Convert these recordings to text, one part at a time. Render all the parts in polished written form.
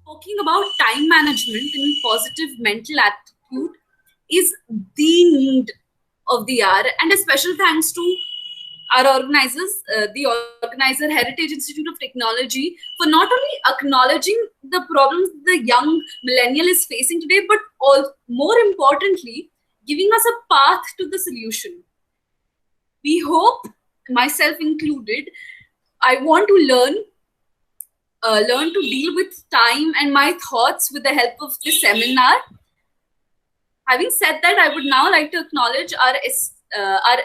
Talking about time management and positive mental attitude is the need of the hour, and a special thanks to our organizers, the organizer Heritage Institute of Technology, for not only acknowledging the problems the young millennial is facing today, but more importantly, giving us a path to the solution. We hope, myself included, I want to learn to deal with time and my thoughts with the help of this seminar. Having said that, I would now like to acknowledge our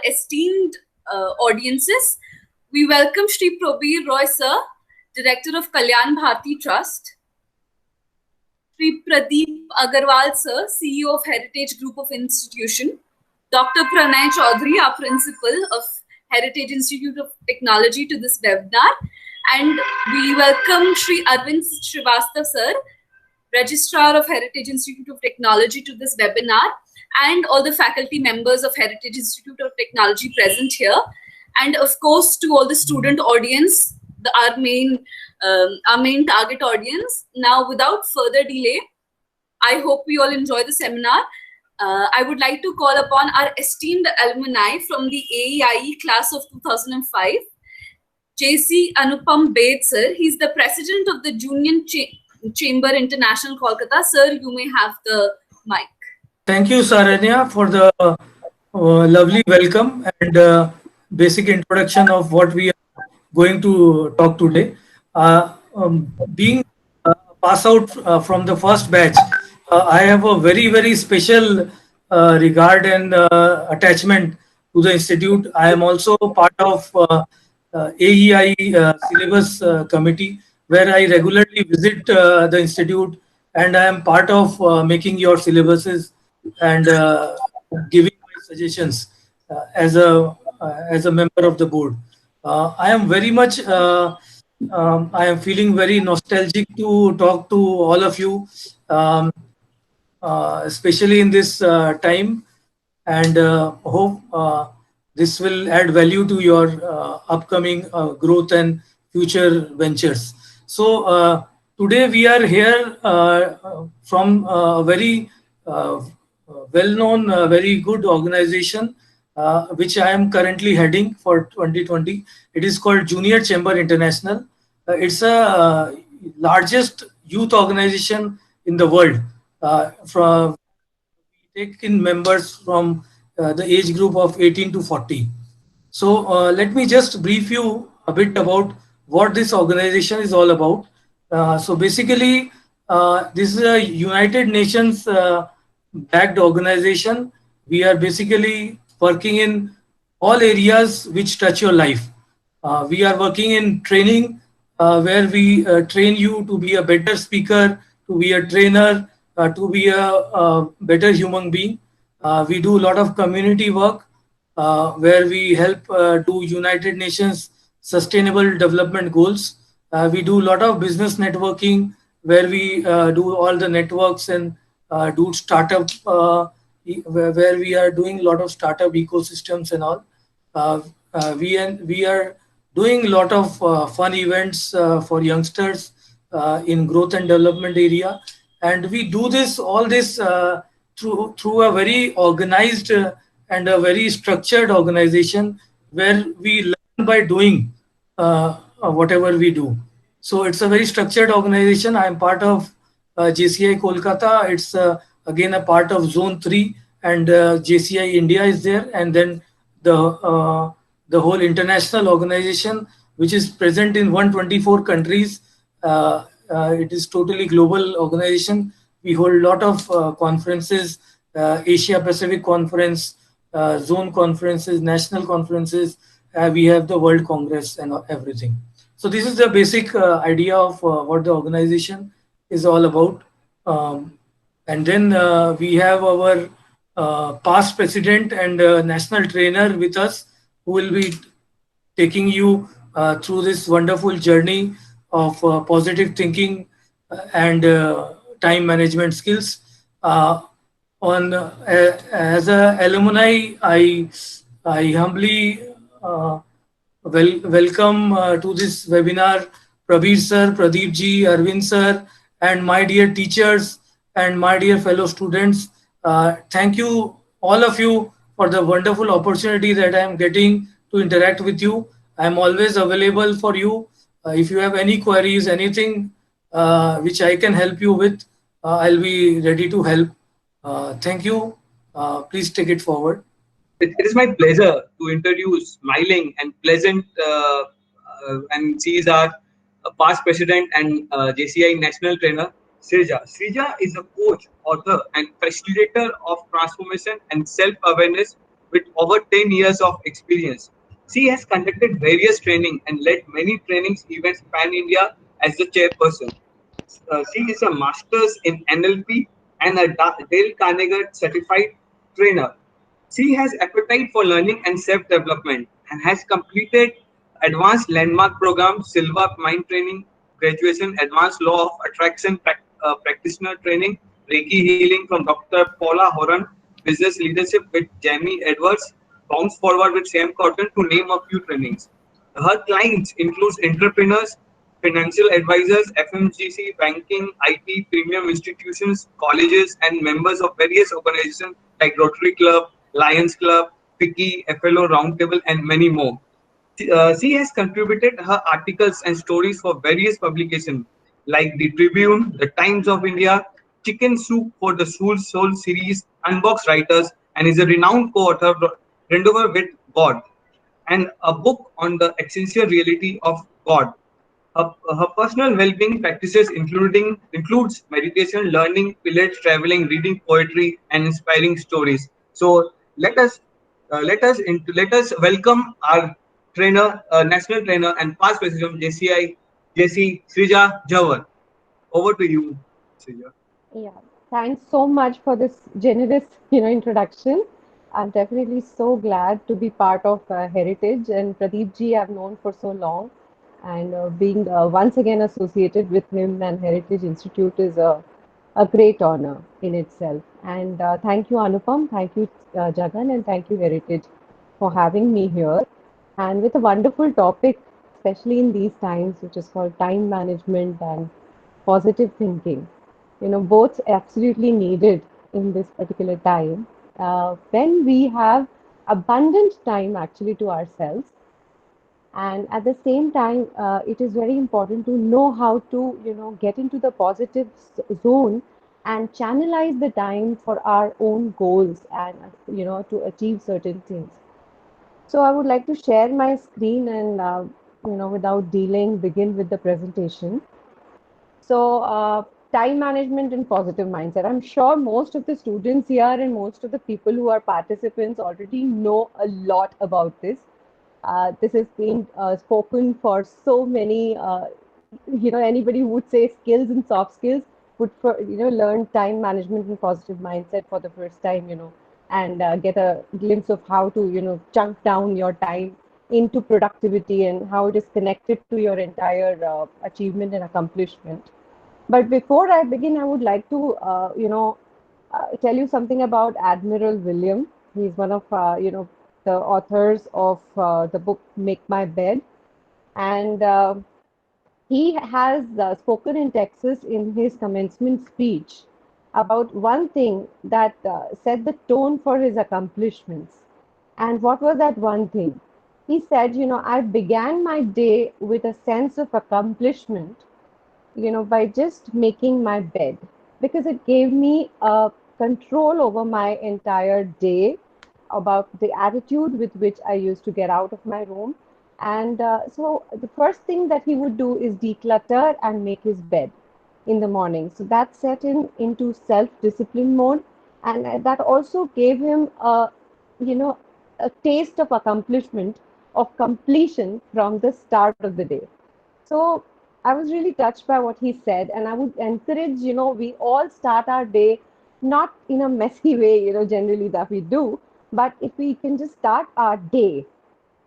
esteemed audiences. We welcome Shri Prabir Roy Sir, Director of Kalyan Bharti Trust; Shri Pradeep Agarwal Sir, CEO of Heritage Group of Institution; Dr. Pranay Chaudhary, our Principal of Heritage Institute of Technology, to this webinar. And we welcome Shri Arvind Srivastav Sir, Registrar of Heritage Institute of Technology, to this webinar, and all the faculty members of Heritage Institute of Technology present here. And of course, to all the student audience, our main target audience. Now, without further delay, I hope we all enjoy the seminar. I would like to call upon our esteemed alumni from the AEIE class of 2005, JC Anupam Bed Sir. He's the president of the Union Chamber International, Kolkata. Sir, you may have the mic. Thank you, Saranya, for the lovely welcome and basic introduction of what we are going to talk today. Being pass out from the first batch, I have a very, very special regard and attachment to the institute. I am also part of AEI syllabus committee, where I regularly visit the institute, and I am part of making your syllabuses and giving my suggestions as a member of the board. I am very much I am feeling very nostalgic to talk to all of you, especially in this time, and hope this will add value to your upcoming growth and future ventures. So today we are here from a very well-known, very good organization, which I am currently heading for 2020. It is called Junior Chamber International. It's a largest youth organization in the world. We take in members from the age group of 18 to 40. So let me just brief you a bit about what this organization is all about. So basically, this is a United Nations backed organization. We are basically working in all areas which touch your life. We are working in training, where we train you to be a better speaker, to be a trainer, to be a better human being. We do a lot of community work, where we help do United Nations Sustainable Development Goals. We do a lot of business networking, where we do all the networks and do startup, where we are doing a lot of startup ecosystems and all. We are doing a lot of fun events for youngsters in growth and development area, and we do all this through a very organized and a very structured organization, where we learn by doing whatever we do. So it's a very structured organization. I am part of JCI Kolkata. It's again a part of Zone 3, and JCI India is there, and then the whole international organization, which is present in 124 countries. It is totally global organization. We hold a lot of conferences, Asia Pacific Conference, zone conferences, national conferences. We have the World Congress and everything. So this is the basic idea of what the organization is all about. And then we have our past president and national trainer with us, who will be taking you through this wonderful journey of positive thinking and time management skills. On As a alumni, I humbly welcome to this webinar Prabir sir, Pradeep ji, Arvind sir, and my dear teachers and my dear fellow students. Thank you, all of you, for the wonderful opportunity that I am getting to interact with you. I am always available for you. If you have any queries, anything which I can help you with, I'll be ready to help. Thank you. Please take it forward. It is my pleasure to introduce smiling and pleasant, and she is our past president and JCI national trainer, Srija. Srija is a coach, author, and facilitator of transformation and self-awareness with over 10 years of experience. She has conducted various training and led many trainings events pan-India as the chairperson. She is a master's in NLP and a Dale Carnegie certified trainer. She has appetite for learning and self-development and has completed advanced landmark program, Silva Mind Training, graduation, advanced law of attraction practitioner training, Reiki healing from Dr. Paula Horan, business leadership with Jamie Edwards, bounce forward with Sam Cotton, to name a few trainings. Her clients include entrepreneurs, financial advisors, FMGC, banking, IT, premium institutions, colleges, and members of various organizations like Rotary Club, Lions Club, FICCI, FLO Roundtable, and many more. She has contributed her articles and stories for various publications like the Tribune, the Times of India, Chicken Soup for the Soul series, Unbox Writers, and is a renowned co-author of Rendover with God and a book on the essential reality of God. Her personal well-being practices includes meditation, learning, pilates, traveling, reading poetry, and inspiring stories. So let us welcome our trainer, national trainer, and past president JCI, JC Srija Jawar. Over to you, Srija. Yeah, thanks so much for this generous, introduction. I'm definitely so glad to be part of Heritage, and Pradeep ji I've known for so long, and being once again associated with him and Heritage Institute is a great honor in itself. And thank you, Anupam, thank you, Jagan, and thank you, Heritage, for having me here. And with a wonderful topic, especially in these times, which is called time management and positive thinking, both absolutely needed in this particular time. When we have abundant time actually to ourselves, and at the same time, it is very important to know how to, get into the positive zone and channelize the time for our own goals and, to achieve certain things. So I would like to share my screen and, without delaying, begin with the presentation. So, time management and positive mindset. I'm sure most of the students here and most of the people who are participants already know a lot about this. This has been spoken for so many, anybody who would say skills and soft skills would, learn time management and positive mindset for the first time, and get a glimpse of how to, chunk down your time into productivity and how it is connected to your entire achievement and accomplishment. But before I begin, I would like to, tell you something about Admiral William. He's one of, the authors of the book Make My Bed. And he has spoken in Texas in his commencement speech about one thing that set the tone for his accomplishments. And what was that one thing? He said, I began my day with a sense of accomplishment, by just making my bed, because it gave me control over my entire day, about the attitude with which I used to get out of my room. And so the first thing that he would do is declutter and make his bed in the morning. So that set him into self-discipline mode, and that also gave him you know, a taste of accomplishment, of completion from the start of the day. So I was really touched by what he said, and I would encourage, we all start our day not in a messy way, generally that we do, but if we can just start our day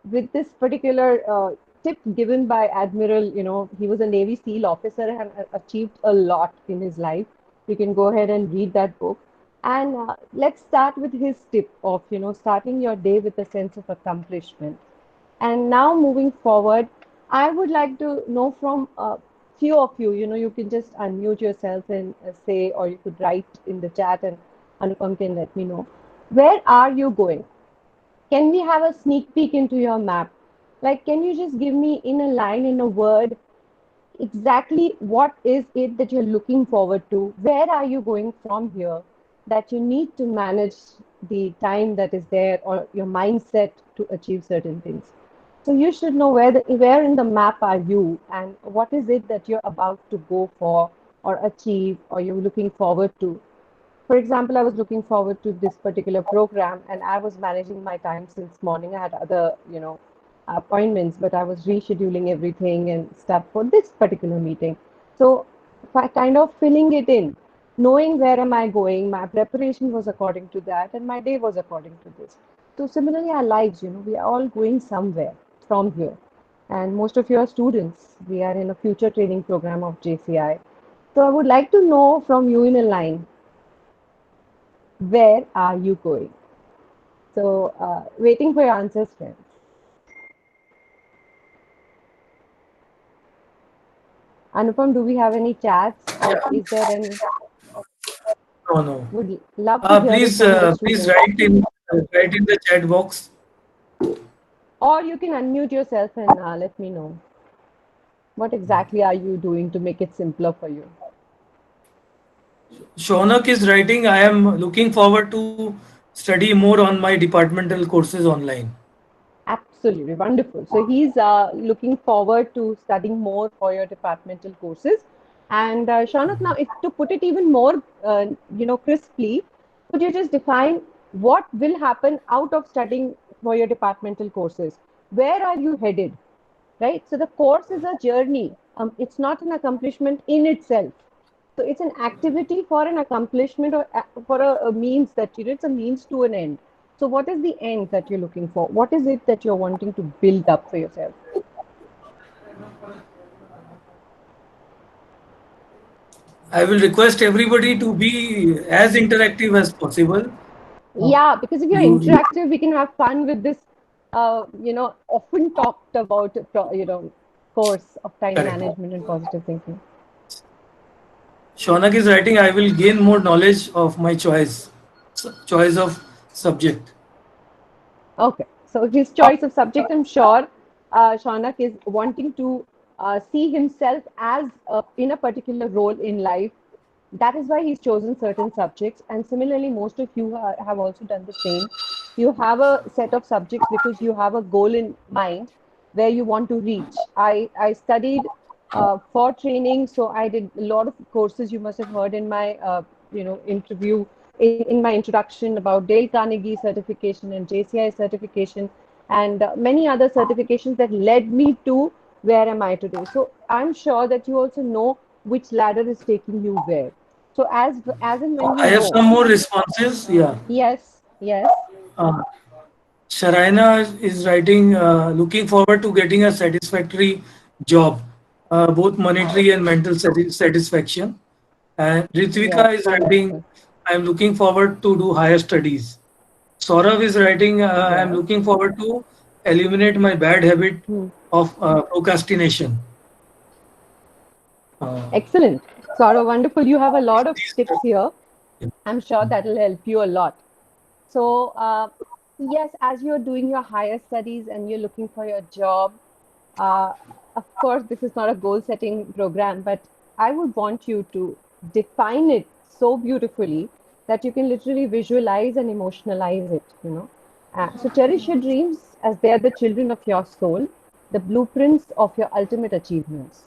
with this particular tip given by Admiral, he was a Navy SEAL officer and achieved a lot in his life. You can go ahead and read that book. And let's start with his tip of, starting your day with a sense of accomplishment. And now moving forward, I would like to know from a few of you, you can just unmute yourself and say, or you could write in the chat and Anupam can let me know. Where are you going? Can we have a sneak peek into your map? Like, can you just give me in a line, in a word, exactly what is it that you're looking forward to? Where are you going from here that you need to manage the time that is there or your mindset to achieve certain things? So you should know where in the map are you and what is it that you're about to go for or achieve or you're looking forward to. For example, I was looking forward to this particular program and I was managing my time since morning. I had other, appointments, but I was rescheduling everything and stuff for this particular meeting. So kind of filling it in, knowing where am I going, my preparation was according to that and my day was according to this. So similarly, our lives, we are all going somewhere from here. And most of you are students. We are in a future training program of JCI. So I would like to know from you in a line, where are you going? So, waiting for your answers, friends. Anupam, do we have any chats or is there any? No, no. Would love to hear it Please, from the please students. write in the chat box. Or you can unmute yourself and let me know. What exactly are you doing to make it simpler for you? Shaunak is writing, I am looking forward to study more on my departmental courses online. Absolutely wonderful. So he's looking forward to studying more for your departmental courses. And Shaunak, now if to put it even more, crisply, could you just define what will happen out of studying for your departmental courses? Where are you headed? Right? So the course is a journey. It's not an accomplishment in itself. So it's an activity for an accomplishment or for a means that it's a means to an end. So what is the end that you're looking for? What is it that you're wanting to build up for yourself? I will request everybody to be as interactive as possible. Yeah, because if you're You interactive, we can have fun with this, often talked about, course of time correct. management and positive thinking. Shaunak is writing, I will gain more knowledge of my choice of subject. Okay, so his choice of subject, I'm sure Shaunak is wanting to see himself as in a particular role in life. That is why he's chosen certain subjects. And similarly, most of you have also done the same. You have a set of subjects because you have a goal in mind where you want to reach. I studied for training, so I did a lot of courses. You must have heard in my interview in my introduction about Dale Carnegie certification and JCI certification and many other certifications that led me to where am I today. So I'm sure that you also know which ladder is taking you where. So as and when I you have know, some more responses. Yeah. yes, yes, Uh, Sharaina is writing, looking forward to getting a satisfactory job, both monetary and mental satisfaction. And yes, Ritvika is writing, wonderful. I am looking forward to do higher studies. Saurav is writing, I am Yes. looking forward to eliminate my bad habit Hmm. of procrastination. Uh, Excellent. Sort of wonderful. You have a lot of these, tips here. I'm sure that will help you a lot. So, yes, as you're doing your higher studies and you're looking for your job, uh, of course, this is not a goal setting program, but I would want you to define it so beautifully that you can literally visualize and emotionalize it, so cherish your dreams as they are the children of your soul, the blueprints of your ultimate achievements.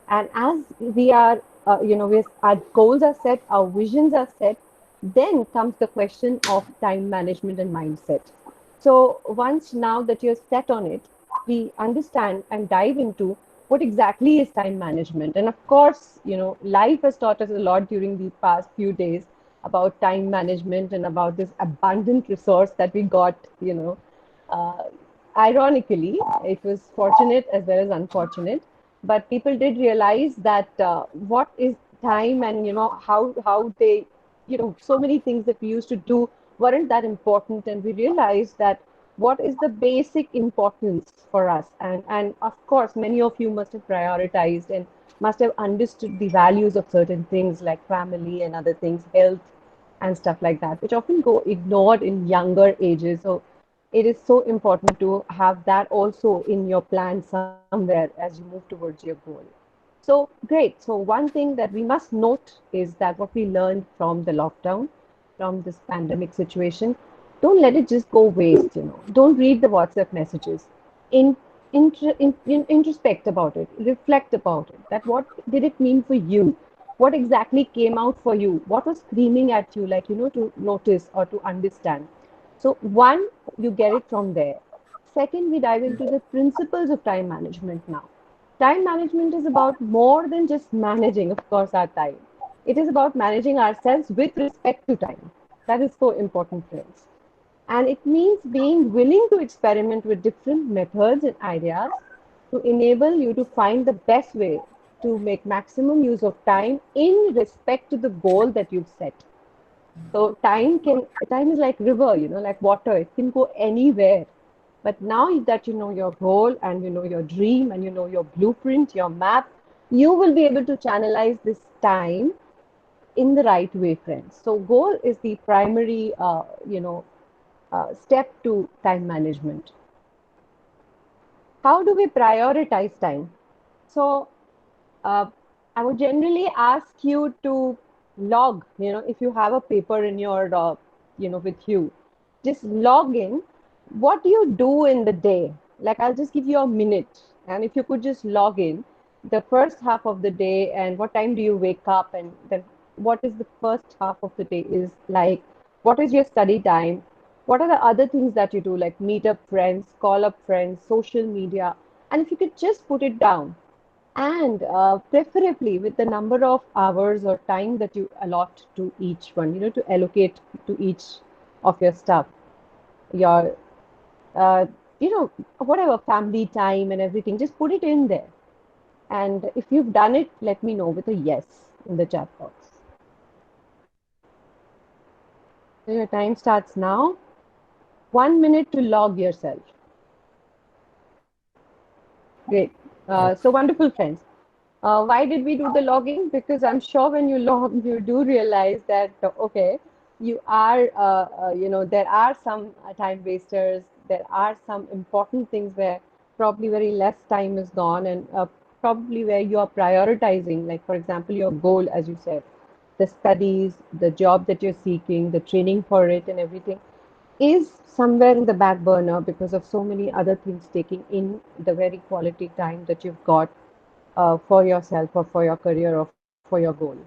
And as we are, our goals are set, our visions are set, then comes the question of time management and mindset. So once now that you're set on it, we understand and dive into what exactly is time management. And of course, life has taught us a lot during the past few days about time management and about this abundant resource that we got, uh, ironically, it was fortunate as well as unfortunate, but people did realize that what is time, and how they, so many things that we used to do weren't that important, and we realized that what is the basic importance for us. And of course, many of you must have prioritized and must have understood the values of certain things like family and other things, health and stuff like that, which often go ignored in younger ages. So it is so important to have that also in your plan somewhere as you move towards your goal. So great. So one thing that we must note is that what we learned from the lockdown, from this pandemic situation, don't let it just go waste. Don't read the WhatsApp messages. In, introspect about it, reflect about it. That what did it mean for you? What exactly came out for you? What was screaming at you, like, to notice or to understand? So, one, you get it from there. Second, we dive into the principles of time management now. Time management is about more than just managing, of course, our time. It is about managing ourselves with respect to time. That is so important, friends. And it means being willing to experiment with different methods and ideas to enable you to find the best way to make maximum use of time in respect to the goal that you've set. So time is like river, like water. It can go anywhere. But now that you know your goal and you know your dream and you know your blueprint, your map, you will be able to channelize this time in the right way, friends. So goal is the primary, step to time management. How do we prioritize time? So uh, I would generally ask you to log, if you have a paper in your, with you, just log in. What do you do in the day? Like, I'll just give you a minute. And if you could just log in the first half of the day and what time do you wake up, and then what is the first half of the day is like, what is your study time? What are the other things that you do, like meet up friends, call up friends, social media? And if you could just put it down, and preferably with the number of hours or time that you allot to each one, to allocate to each of your stuff, your, uh, whatever family time and everything, just put it in there. And if you've done it, let me know with a yes in the chat box. So your time starts now. 1 minute to log yourself. Great. So wonderful, friends. Why did we do the logging? Because I'm sure when you log, you do realize that, okay, you are, there are some time wasters. There are some important things where probably very less time is gone, and probably where you are prioritizing, like, for example, your goal, as you said, the studies, the job that you're seeking, the training for it, and everything is somewhere in the back burner because of so many other things taking in the very quality time that you've got for yourself or for your career or for your goal.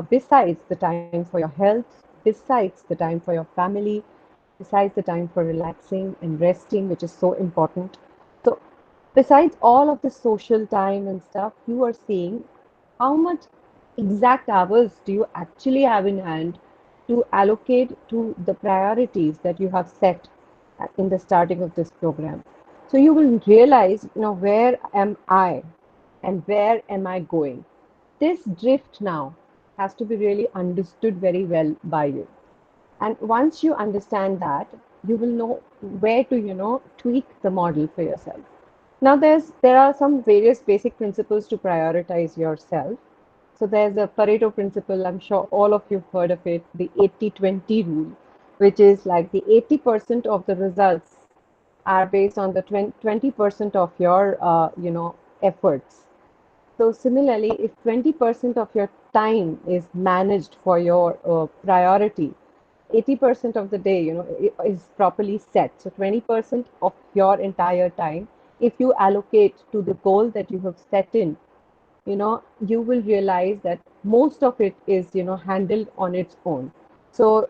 Besides the time for your health, besides the time for your family, besides the time for relaxing and resting, which is so important. So, besides all of the social time and stuff, you are seeing how much exact hours do you actually have in hand to allocate to the priorities that you have set in the starting of this program. So you will realize, where am I and where am I going? This drift now has to be really understood very well by you. And once you understand that, you will know where to, tweak the model for yourself. Now, there are some various basic principles to prioritize yourself. So there's a Pareto principle. I'm sure all of you've heard of it, the 80-20 rule, which is like the 80% of the results are based on the 20% of your, efforts. So similarly, if 20% of your time is managed for your priority, 80% of the day, is properly set. So 20% of your entire time, if you allocate to the goal that you have set in, you will realize that most of it is, handled on its own. So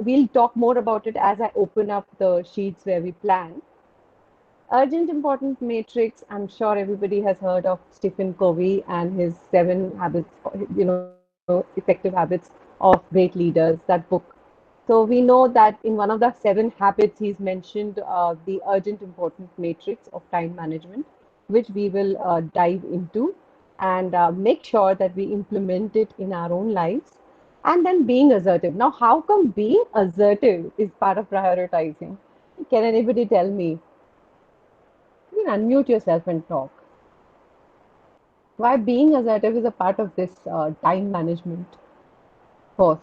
we'll talk more about it as I open up the sheets where we plan. Urgent important matrix. I'm sure everybody has heard of Stephen Covey and his 7 habits, effective habits of great leaders, that book. So we know that in one of the 7 habits, he's mentioned the urgent important matrix of time management, which we will dive into and make sure that we implement it in our own lives. And then being assertive. Now, how come being assertive is part of prioritizing? Can anybody tell me? You can unmute yourself and talk. Why being assertive is a part of this time management course?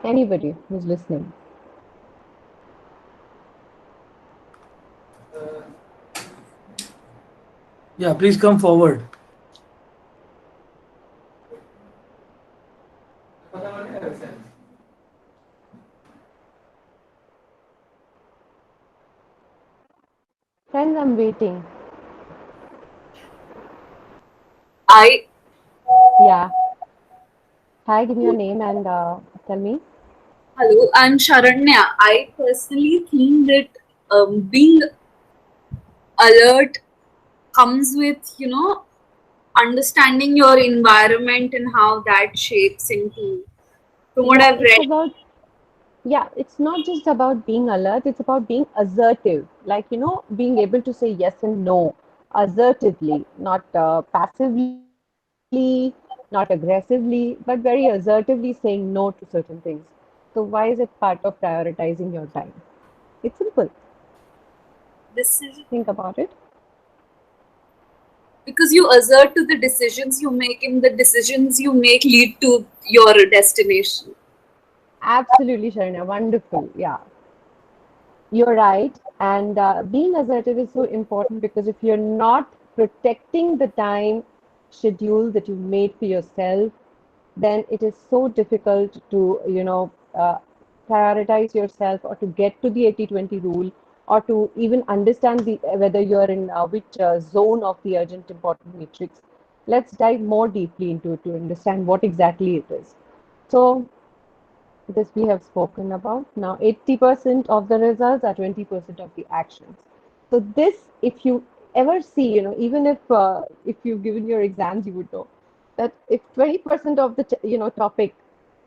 Anybody who's listening? Yeah, please come forward. Friends, I'm waiting. I Yeah. Hi, give me your name and tell me. Hello, I'm Sharanya. I personally think that being alert comes with, understanding your environment and how that shapes into. From what Yeah, I've it's read, about, yeah, it's not just about being alert, it's about being assertive. Like, being able to say yes and no assertively, not passively, not aggressively, but very assertively saying no to certain things. So, why is it part of prioritizing your time? It's simple. this is Think about it. because you assert to the decisions you make, and the decisions you make lead to your destination. Absolutely, Sharanya. Wonderful. Yeah. You're right. And being assertive is so important because if you're not protecting the time schedule that you made for yourself, then it is so difficult to, prioritize yourself or to get to the 80-20 rule or to even understand whether you're in which zone of the urgent important matrix. Let's dive more deeply into it to understand what exactly it is. So, this we have spoken about. Now, 80% of the results are 20% of the actions. So this, if you ever see, even if you've given your exams, you would know that if 20% of the topic,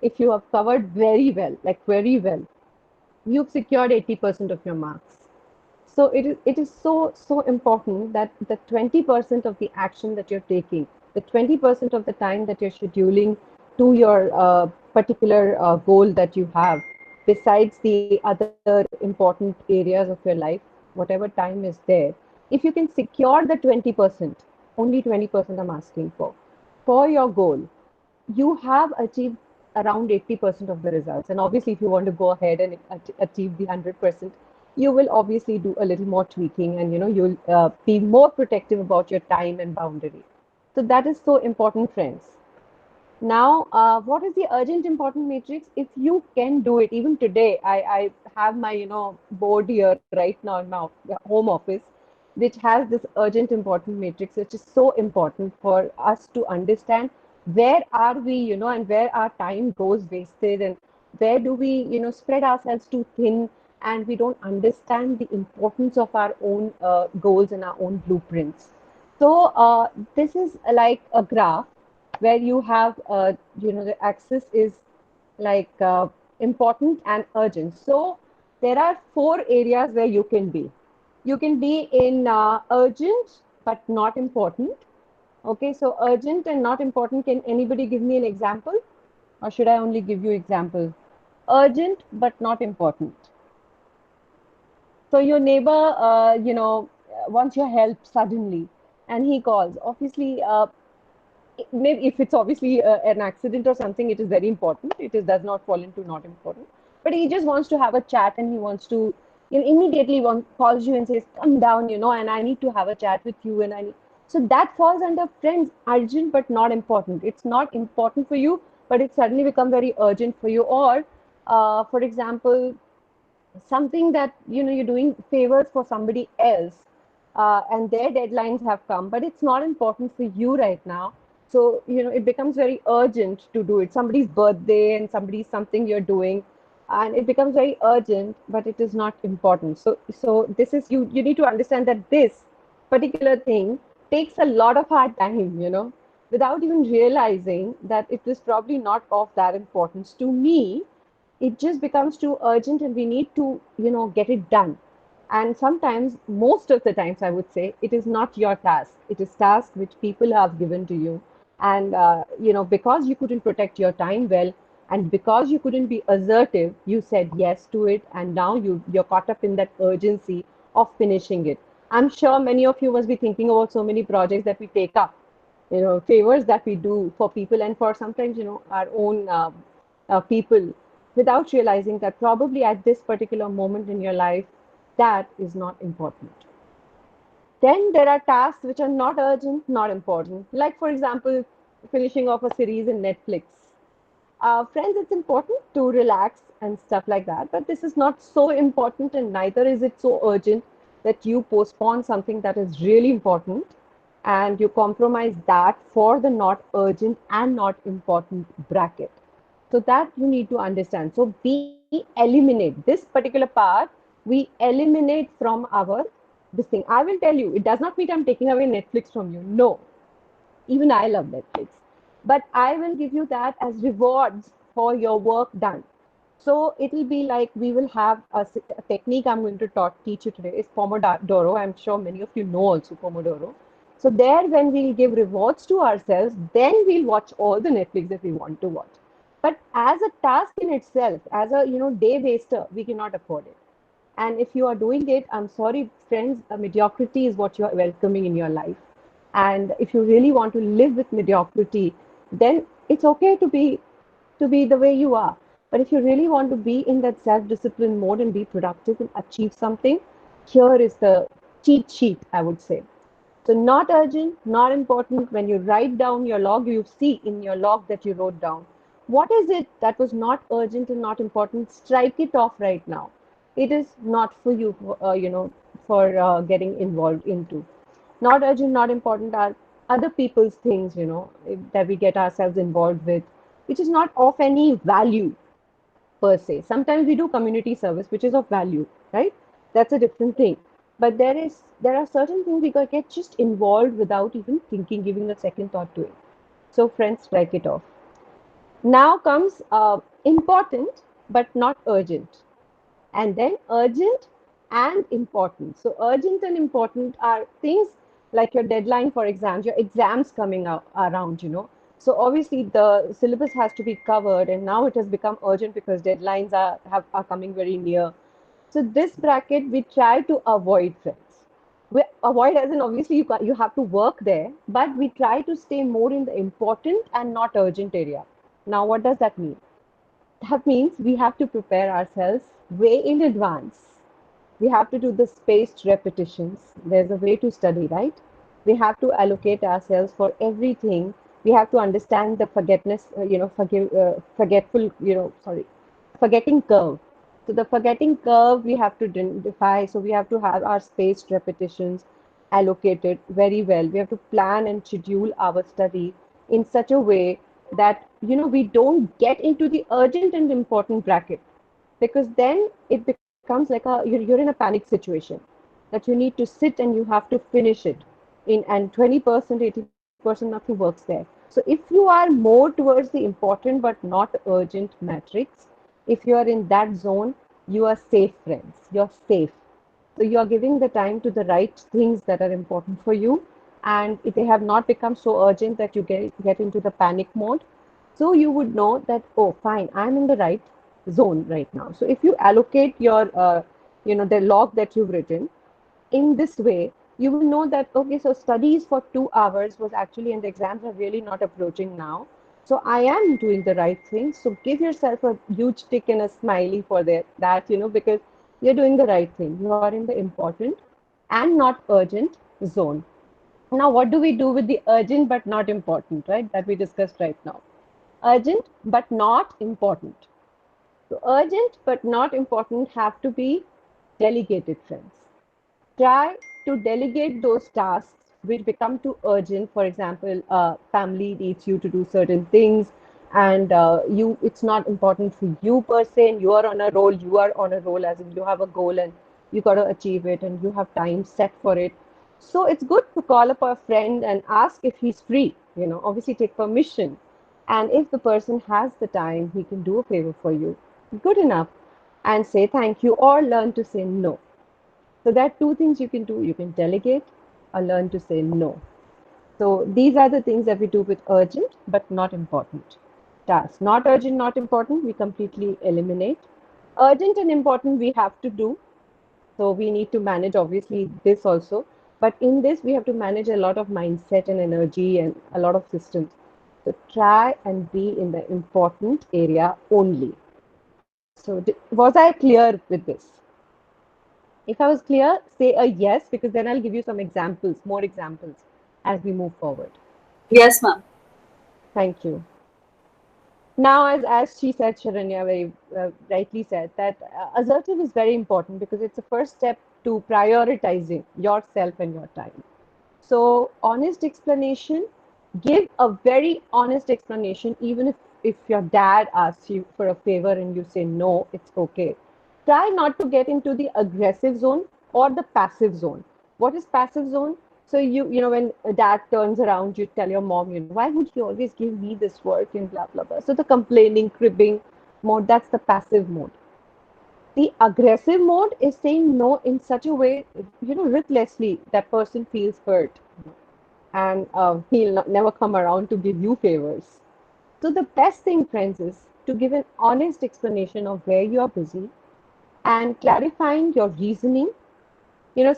if you have covered very well, like very well, you've secured 80% of your marks. So it is so important that the 20% of the action that you're taking, the 20% of the time that you're scheduling to your particular goal that you have, besides the other important areas of your life, whatever time is there, if you can secure the 20%, only 20% I'm asking for your goal, you have achieved around 80% of the results. And obviously, if you want to go ahead and achieve the 100%, you will obviously do a little more tweaking and you'll be more protective about your time and boundary. So that is so important, friends. Now, what is the urgent important matrix? If you can do it, even today, I have my board here right now in my home office, which has this urgent important matrix, which is so important for us to understand where are we, and where our time goes wasted, and where do we, spread ourselves too thin, and we don't understand the importance of our own goals and our own blueprints. So this is like a graph where you have, the axis is like important and urgent. So there are 4 areas where you can be. You can be in urgent but not important. Okay, so urgent and not important. Can anybody give me an example? Or should I only give you example? Urgent but not important. So your neighbor, wants your help suddenly, and he calls. Obviously, maybe if it's obviously an accident or something, it is very important. Does not fall into not important. But he just wants to have a chat, and he wants to, immediately calls you and says, "Come down, and I need to have a chat with you." And I need, so that falls under friends, urgent but not important. It's not important for you, but it suddenly become very urgent for you. Or, for example, something that you're doing favors for somebody else, and their deadlines have come, but it's not important for you right now. So it becomes very urgent to do it. Somebody's birthday and somebody's something you're doing, and it becomes very urgent, but it is not important. So this is, you need to understand that this particular thing takes a lot of our time. without even realizing that it is probably not of that importance to me. It just becomes too urgent and we need to, get it done. And sometimes, most of the times, I would say, it is not your task. It is task which people have given to you. And, because you couldn't protect your time well, and because you couldn't be assertive, you said yes to it. And now you're caught up in that urgency of finishing it. I'm sure many of you must be thinking about so many projects that we take up, favors that we do for people and for sometimes, our own people, without realizing that probably at this particular moment in your life, that is not important. Then there are tasks which are not urgent, not important. Like, for example, finishing off a series in Netflix. Friends, it's important to relax and stuff like that, but this is not so important, and neither is it so urgent that you postpone something that is really important and you compromise that for the not urgent and not important bracket. So that you need to understand. So we eliminate this particular part, we eliminate from our this thing. I will tell you, it does not mean I'm taking away Netflix from you. No, even I love Netflix. But I will give you that as rewards for your work done. So it'll be like we will have a technique I'm going to teach you today is Pomodoro. I'm sure many of you know also Pomodoro. So there, when we'll give rewards to ourselves, then we'll watch all the Netflix that we want to watch. But as a task in itself, as a day waster, we cannot afford it. And if you are doing it, I'm sorry, friends, mediocrity is what you are welcoming in your life. And if you really want to live with mediocrity, then it's okay to be the way you are. But if you really want to be in that self-discipline mode and be productive and achieve something, here is the cheat sheet, I would say. So not urgent, not important. When you write down your log, you see in your log that you wrote down. What is it that was not urgent and not important? Strike it off right now. It is not for you, for getting involved into. Not urgent, not important are other people's things, that we get ourselves involved with, which is not of any value per se. Sometimes we do community service, which is of value, right? That's a different thing. But there are certain things we get just involved without even thinking, giving a second thought to it. So friends, strike it off. Now comes important but not urgent, and then urgent and important. So urgent and important are things like your deadline for exams, your exams coming out around. So obviously the syllabus has to be covered, and now it has become urgent because deadlines are coming very near. So this bracket we try to avoid, friends. We avoid as in obviously you have to work there, but we try to stay more in the important and not urgent area. Now, what does that mean? That means we have to prepare ourselves way in advance. We have to do the spaced repetitions. There's a way to study, right? We have to allocate ourselves for everything. We have to understand the forgetting curve. So the forgetting curve we have to define. So we have to have our spaced repetitions allocated very well. We have to plan and schedule our study in such a way that we don't get into the urgent and important bracket, because then it becomes like you're in a panic situation that you need to sit and you have to finish it in, and 20%, 80% nothing works there. So if you are more towards the important but not urgent matrix, if you are in that zone, you are safe, friends. You're safe. So you are giving the time to the right things that are important for you, and if they have not become so urgent that you get into the panic mode, so you would know that, oh, fine, I'm in the right zone right now. So if you allocate your, the log that you've written in this way, you will know that, okay, so studies for 2 hours was actually, and the exams are really not approaching now. So I am doing the right thing. So give yourself a huge tick and a smiley for that, because you're doing the right thing. You are in the important and not urgent zone. Now, what do we do with the urgent but not important, right? That we discussed right now. Urgent but not important. So urgent but not important have to be delegated, friends. Try to delegate those tasks which become too urgent. For example, family needs you to do certain things, and it's not important for you per se, and you are on a roll as if you have a goal and you got to achieve it and you have time set for it. So it's good to call up a friend and ask if he's free obviously take permission. And if the person has the time, he can do a favor for you. Good enough. And say thank you or learn to say no. So there are two things you can do. You can delegate or learn to say no. So these are the things that we do with urgent but not important tasks. Not urgent, not important, we completely eliminate. Urgent and important we have to do. So we need to manage obviously this also. But in this, we have to manage a lot of mindset and energy and a lot of systems. So try and be in the important area only. So was I clear with this? If I was clear, say a yes, because then I'll give you some examples, more examples as we move forward. Yes, ma'am. Thank you. Now, as she said, Sharanya very rightly said, that assertive is very important because it's the first step to prioritizing yourself and your time. So, honest explanation, give a very honest explanation, even if your dad asks you for a favor and you say no, it's okay. Try not to get into the aggressive zone or the passive zone. What is passive zone? So when a dad turns around, you tell your mom, why would you always give me this work and blah blah blah. So the complaining, cribbing mode, that's the passive mode. The aggressive mode is saying no in such a way, ruthlessly, that person feels hurt and he'll never come around to give you favors. So the best thing, friends, is to give an honest explanation of where you are busy and clarifying your reasoning.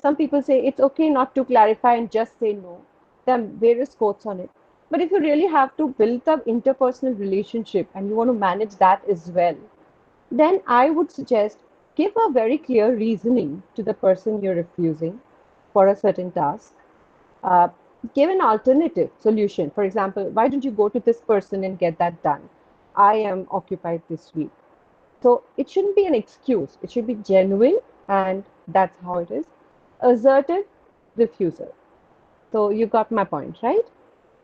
Some people say it's okay not to clarify and just say no. There are various quotes on it. But if you really have to build up interpersonal relationship and you want to manage that as well, then I would suggest give a very clear reasoning to the person you're refusing for a certain task. Uh, Give an alternative solution. For example, why don't you go to this person and get that done? I am occupied this week. So it shouldn't be an excuse. It should be genuine, and that's how it is. Assertive refusal. So you got my point, right?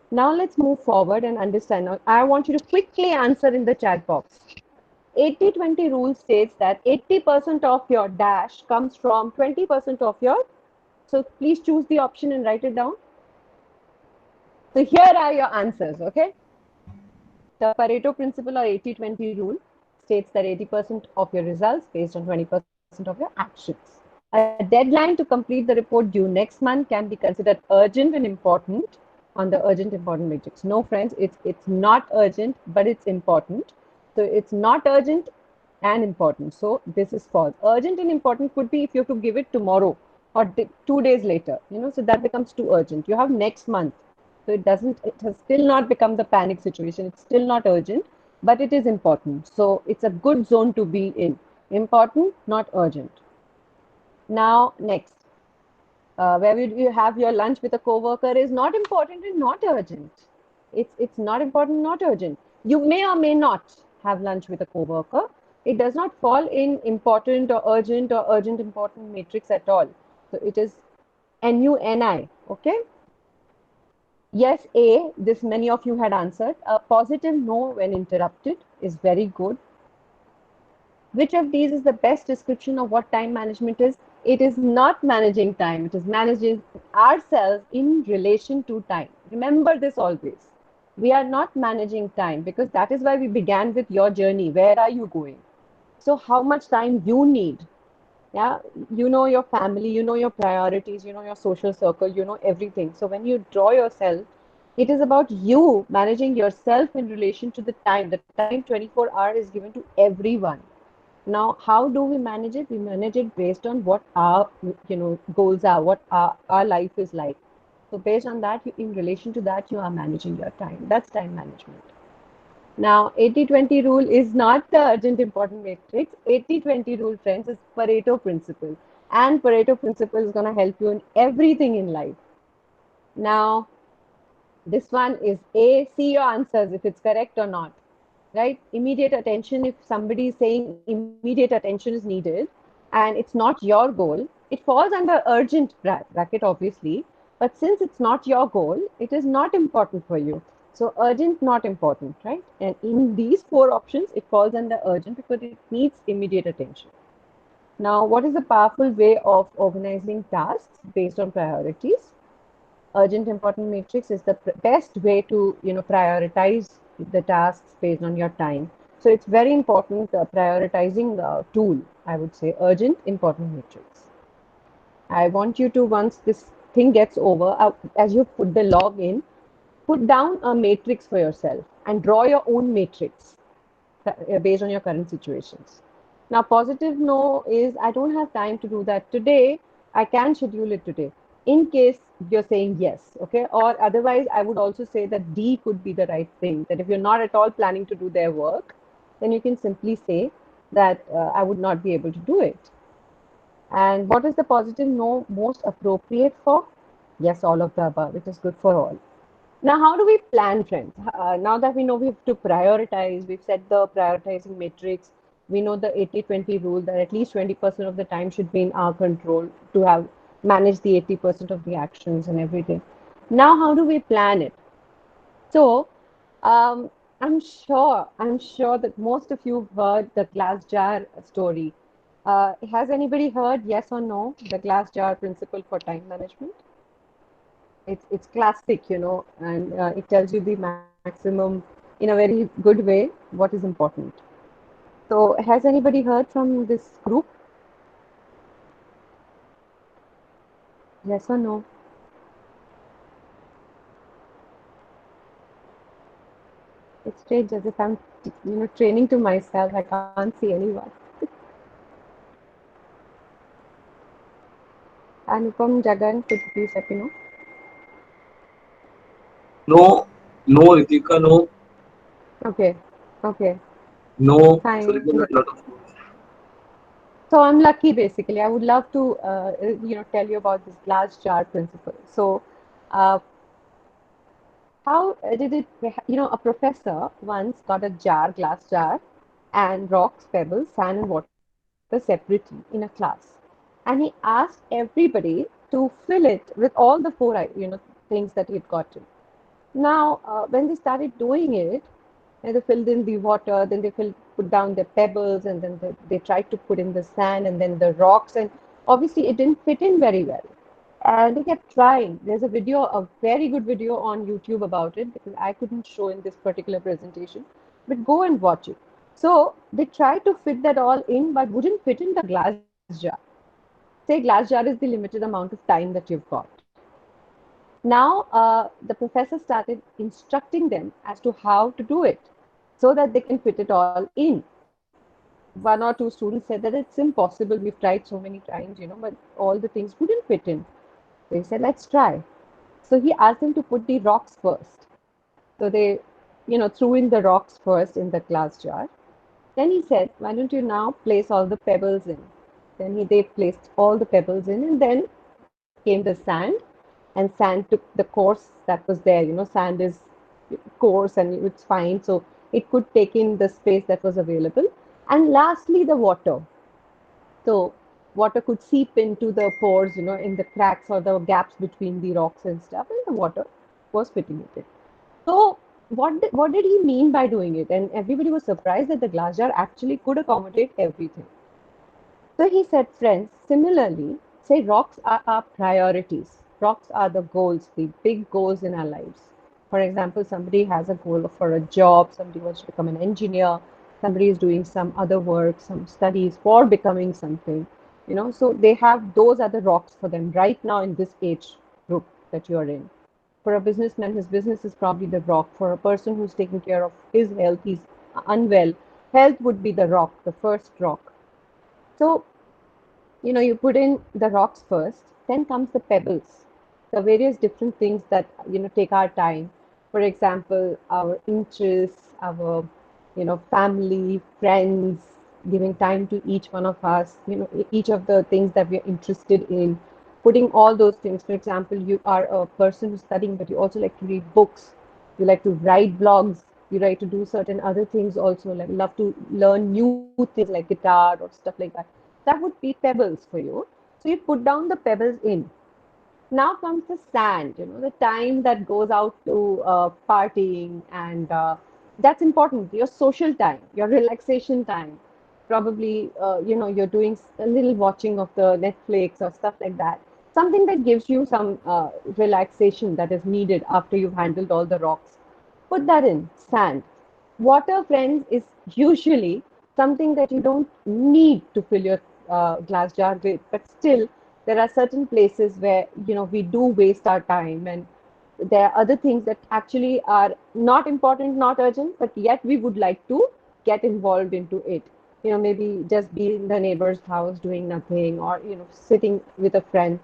Now let's move forward and understand. Now, I want you to quickly answer in the chat box. 80-20 rule states that 80% of your dash comes from 20% of your. So please choose the option and write it down. So here are your answers, okay? The Pareto principle or 80-20 rule states that 80% of your results based on 20% of your actions. A deadline to complete the report due next month can be considered urgent and important on the urgent important matrix. No, friends, it's not urgent, but it's important. So it's not urgent and important. So this is false. Urgent and important could be if you have to give it tomorrow or 2 days later, so that becomes too urgent. You have next month. So it has still not become the panic situation. It's still not urgent, but it is important. So it's a good zone to be in. Important, not urgent. Now, next, where would you have your lunch with a coworker is not important and not urgent. It's not important, not urgent. You may or may not have lunch with a coworker. It does not fall in important or urgent important matrix at all. So it is NUNI, okay? Yes, A, this many of you had answered. A positive no when interrupted is very good. Which of these is the best description of what time management is? It is not managing time. It is managing ourselves in relation to time. Remember this always. We are not managing time because that is why we began with your journey. Where are you going? So how much time you need? Yeah, you know your family, you know your priorities, you know your social circle, you know everything. So when you draw yourself, it is about you managing yourself in relation to the time. The time 24 hours is given to everyone. Now, how do we manage it? We manage it based on what our goals are, what our life is like. So based on that, in relation to that, you are managing your time. That's time management. Now, 80-20 rule is not the urgent important matrix. 80-20 rule, friends, is Pareto principle. And Pareto principle is going to help you in everything in life. Now, this one is A. See your answers if it's correct or not. Right? Immediate attention, if somebody is saying immediate attention is needed and it's not your goal, it falls under urgent bracket, obviously. But since it's not your goal, it is not important for you. So urgent, not important, right? And in these 4 options, it falls under urgent because it needs immediate attention. Now, what is a powerful way of organizing tasks based on priorities? urgent important matrix is the best way to prioritize the tasks based on your time. So it's very important prioritizing tool, I would say, urgent important matrix. I want you to, once this thing gets over, as you put the log in, put down a matrix for yourself and draw your own matrix based on your current situations. Now, positive no is I don't have time to do that today. I can schedule it today. In case you're saying yes, okay? Or otherwise, I would also say that D could be the right thing. That if you're not at all planning to do their work, then you can simply say that I would not be able to do it. And what is the positive no most appropriate for? Yes, all of the above. It is good for all. Now, how do we plan, friends? Now that we know we have to prioritize, we've set the prioritizing matrix, we know the 80-20 rule that at least 20% of the time should be in our control to have managed the 80% of the actions and everything. Now, how do we plan it? So, um, I'm sure that most of you have heard the glass jar story. Has anybody heard yes or no, the glass jar principle for time management? It's classic, and it tells you the maximum in a very good way what is important. So, has anybody heard from this group? Yes or no? It's strange as if I'm, training to myself. I can't see anyone. Anupam, Jagan, could you please let me know? No, no, Ritika, no, Okay, okay, no. So fine. there are a lot of no's. So I'm lucky basically. I would love to, tell you about this glass jar principle. So, uh, how did it, a professor once got a jar, glass jar, and rocks, pebbles, sand, and water separately in a class. And he asked everybody to fill it with all the four, things that he had gotten. Now, when they started doing it, and they filled in the water, then they put down the pebbles, and then they tried to put in the sand and then the rocks, and obviously it didn't fit in very well. And they kept trying. There's a video, a very good video on YouTube about it because I couldn't show in this particular presentation, but go and watch it. So they tried to fit that all in, but wouldn't fit in the glass jar. Say glass jar is the limited amount of time that you've got. Now, the professor started instructing them as to how to do it so that they can fit it all in. One or two students said that it's impossible. We've tried so many times, but all the things wouldn't fit in. So he said, let's try. So he asked them to put the rocks first. So they, threw in the rocks first in the glass jar. Then he said, why don't you now place all the pebbles in? They placed all the pebbles in, and then came the sand, and sand took the course that was there. Sand is coarse and it's fine, so it could take in the space that was available. And lastly, the water. So water could seep into the pores, in the cracks or the gaps between the rocks and stuff, and the water was fitting it in. So what did he mean by doing it? And everybody was surprised that the glass jar actually could accommodate everything. So he said, friends, similarly, say rocks are our priorities. Rocks are the goals, the big goals in our lives. For example, somebody has a goal for a job, somebody wants to become an engineer, somebody is doing some other work, some studies for becoming something. So they have those are the rocks for them right now in this age group that you are in. For a businessman, his business is probably the rock. For a person who's taking care of his health, he's unwell. Health would be the rock, the first rock. So you put in the rocks first, then comes the pebbles, the various different things that, take our time. For example, our interests, our, family, friends, giving time to each one of us, each of the things that we are interested in, putting all those things. For example, you are a person who's studying, but you also like to read books, you like to write blogs, you like to do certain other things also, like love to learn new things like guitar or stuff like that. That would be pebbles for you. So you put down the pebbles in. Now comes the sand, the time that goes out to partying, and that's important. Your social time, your relaxation time. Probably, you're doing a little watching of the Netflix or stuff like that. something that gives you some relaxation that is needed after you've handled all the rocks. Put that in sand. Water, friends, is usually something that you don't need to fill your glass jar with, but still, there are certain places where we do waste our time, and there are other things that actually are not important, not urgent, but yet we would like to get involved into it. Maybe just be in the neighbor's house doing nothing, or sitting with a friend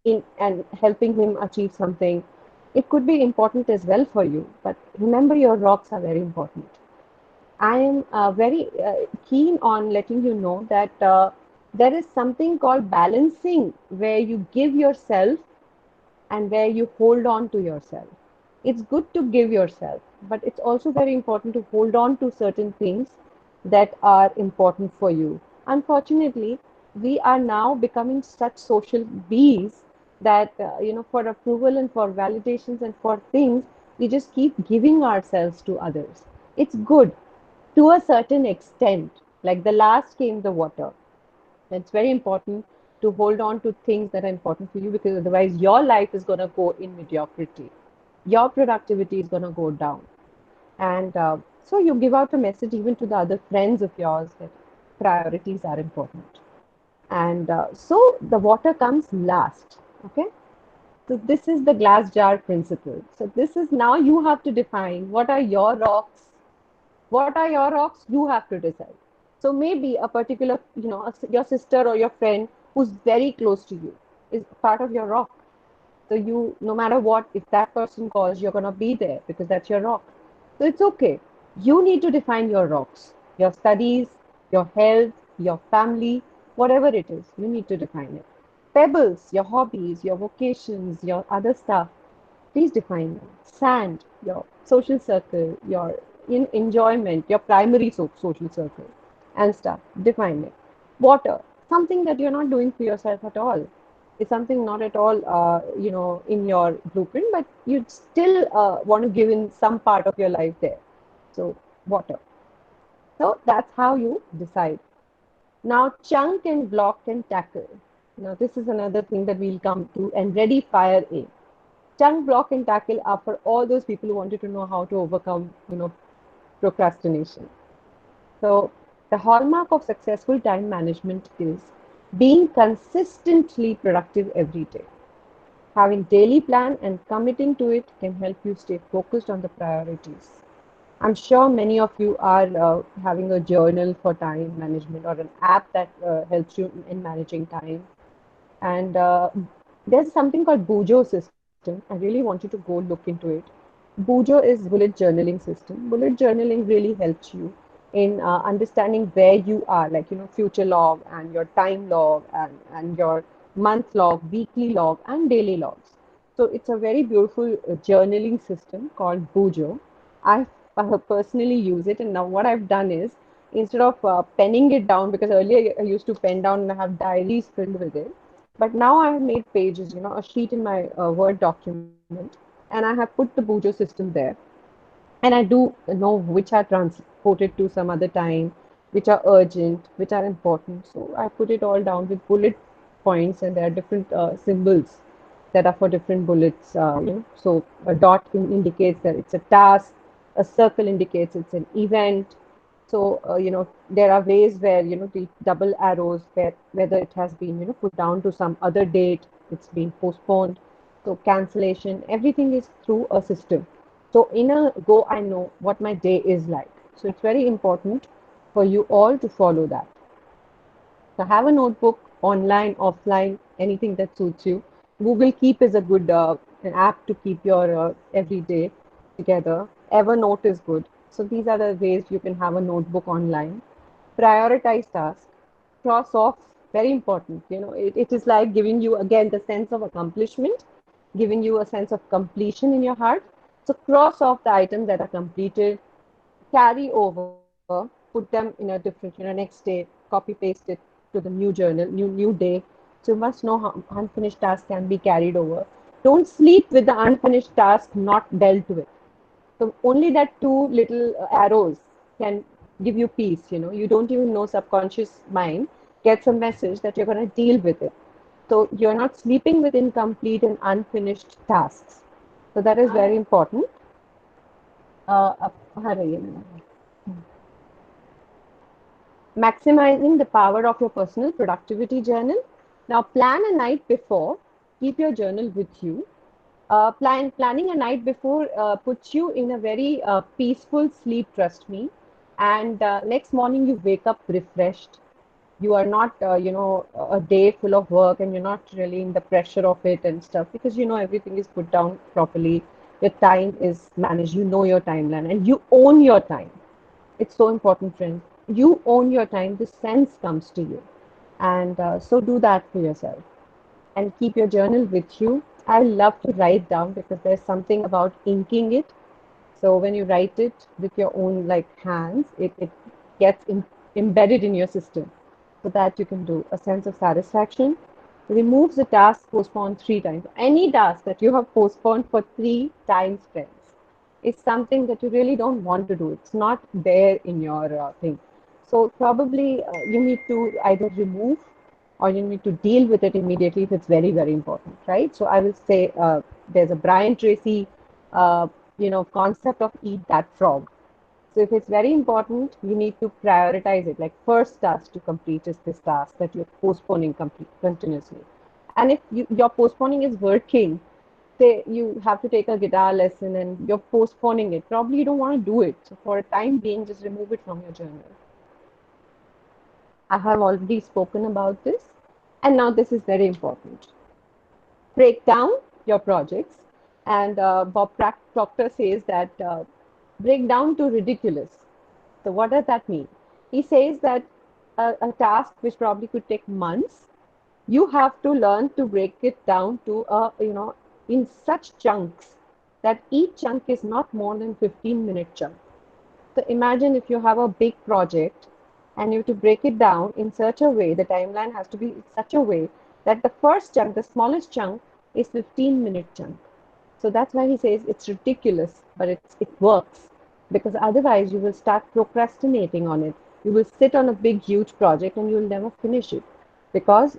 in and helping him achieve something. It could be important as well for you, but remember, your rocks are very important. I am very keen on letting you know that there is something called balancing, where you give yourself and where you hold on to yourself. It's good to give yourself, but it's also very important to hold on to certain things that are important for you. Unfortunately, we are now becoming such social bees that, for approval and for validations and for things, we just keep giving ourselves to others. It's good to a certain extent. Like the last came the water. It's very important to hold on to things that are important for you, because otherwise your life is going to go in mediocrity. Your productivity is going to go down. And so you give out a message even to the other friends of yours that priorities are important. And so the water comes last. Okay. So this is the glass jar principle. So this is, now you have to define what are your rocks. What are your rocks? You have to decide. So maybe a particular, your sister or your friend who's very close to you is part of your rock. So you, no matter what, if that person calls, you're gonna be there because that's your rock. So it's okay. You need to define your rocks, your studies, your health, your family, whatever it is, you need to define it. Pebbles, your hobbies, your vocations, your other stuff, please define them. Sand, your social circle, your enjoyment, your primary social circle and stuff, define it. Water, something that you're not doing for yourself at all. It's something not at all, in your blueprint, but you still want to give in some part of your life there. So, water. So that's how you decide. Now, chunk and block and tackle. Now, this is another thing that we'll come to, and ready, fire, aim. Chunk, block, and tackle are for all those people who wanted to know how to overcome, procrastination. So, the hallmark of successful time management is being consistently productive every day. Having daily plan and committing to it can help you stay focused on the priorities. I'm sure many of you are having a journal for time management, or an app that helps you in managing time. And there's something called Bujo system. I really want you to go look into it. Bujo is bullet journaling system. Bullet journaling really helps you in understanding where you are, like, future log and your time log, and your month log, weekly log, and daily logs. So it's a very beautiful journaling system called Bujo. I personally use it, and now what I've done is, instead of penning it down, because earlier I used to pen down and I have diaries filled with it, but now I have made pages, a sheet in my Word document, and I have put the Bujo system there. And I do know which are transported to some other time, which are urgent, which are important. So I put it all down with bullet points, and there are different symbols that are for different bullets. So a dot indicates that it's a task, a circle indicates it's an event. So there are ways where the double arrows, where whether it has been put down to some other date, it's been postponed. So cancellation, everything is through a system. So in a go, I know what my day is like. So it's very important for you all to follow that. So have a notebook, online, offline, anything that suits you. Google Keep is a good an app to keep your everyday together. Evernote is good. So these are the ways you can have a notebook online. Prioritize tasks. Cross off, very important. It is like giving you again the sense of accomplishment, giving you a sense of completion in your heart. So cross off the items that are completed, carry over, put them in a different, next day, copy paste it to the new journal, new day. So you must know how unfinished tasks can be carried over. Don't sleep with the unfinished task not dealt with. So only that two little arrows can give you peace. You don't even know, subconscious mind gets a message that you're going to deal with it. So you're not sleeping with incomplete and unfinished tasks. So that is very important. Maximizing the power of your personal productivity journal. Now, plan a night before. Keep your journal with you. Planning a night before puts you in a very peaceful sleep, trust me. And next morning you wake up refreshed. You are not, a day full of work and you're not really in the pressure of it and stuff because you know everything is put down properly. Your time is managed. You know your timeline and you own your time. It's so important, friends. You own your time. The sense comes to you. And so do that for yourself and keep your journal with you. I love to write down because there's something about inking it. So when you write it with your own like hands, it gets embedded in your system so that you can do a sense of satisfaction. Removes the task postponed 3 times. Any task that you have postponed for 3 times, friends, is something that you really don't want to do. It's not there in your thing. So probably you need to either remove or you need to deal with it immediately if it's very, very important, right? So I will say there's a Brian Tracy, concept of eat that frog. So if it's very important, you need to prioritize it. Like first task to complete is this task that you're postponing continuously. And if your postponing is working, say you have to take a guitar lesson and you're postponing it, probably you don't want to do it. So for a time being, just remove it from your journal. I have already spoken about this. And now this is very important. Break down your projects. And Bob Proctor says that break down to ridiculous. So what does that mean? He says that a task which probably could take months, you have to learn to break it down to in such chunks that each chunk is not more than 15-minute chunk. So imagine if you have a big project and you have to break it down in such a way, the timeline has to be in such a way that the first chunk, the smallest chunk, is 15-minute chunk. So that's why he says it's ridiculous, but it works. Because otherwise you will start procrastinating on it. You will sit on a big, huge project and you'll never finish it. Because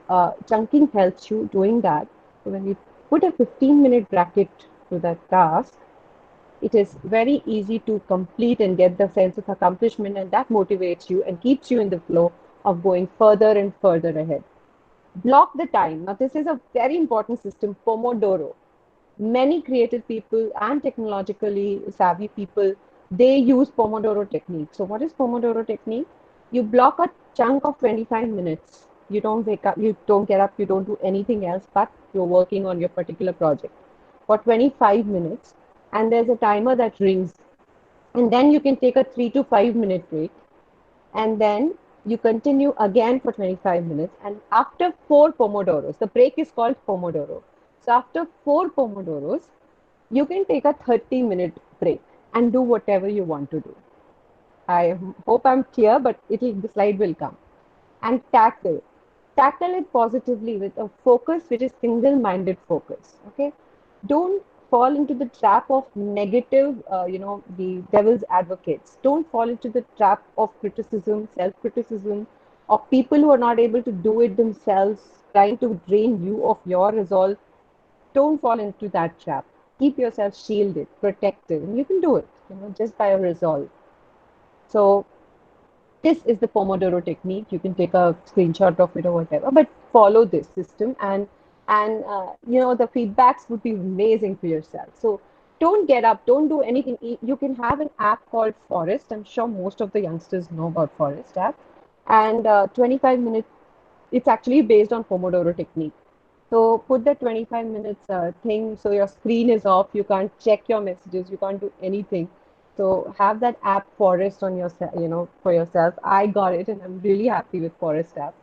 chunking helps you doing that. So when you put a 15-minute bracket to that task, it is very easy to complete and get the sense of accomplishment, and that motivates you and keeps you in the flow of going further and further ahead. Block the time. Now, this is a very important system, Pomodoro. Many creative people and technologically savvy people, they use Pomodoro technique. So what is Pomodoro technique? You block a chunk of 25 minutes. You don't wake up, you don't get up, you don't do anything else, but you're working on your particular project for 25 minutes. And there's a timer that rings. And then you can take a 3 to 5 minute break. And then you continue again for 25 minutes. And after 4 Pomodoros, the break is called Pomodoro. So after 4 Pomodoros, you can take a 30-minute break and do whatever you want to do. I hope I'm clear, but the slide will come. And tackle it positively with a focus which is single-minded focus. Okay, don't fall into the trap of negative, the devil's advocates. Don't fall into the trap of criticism, self-criticism, of people who are not able to do it themselves, trying to drain you of your resolve. Don't fall into that trap. Keep yourself shielded, protected, and you can do it, just by a resolve. So this is the Pomodoro technique. You can take a screenshot of it or whatever, but follow this system and the feedbacks would be amazing for yourself. So don't get up, don't do anything. You can have an app called Forest. I'm sure most of the youngsters know about Forest app. And 25 minutes, it's actually based on Pomodoro technique. So put the 25 minutes thing so your screen is off, you can't check your messages, you can't do anything. So have that app Forest on your, for yourself. I got it and I'm really happy with Forest app.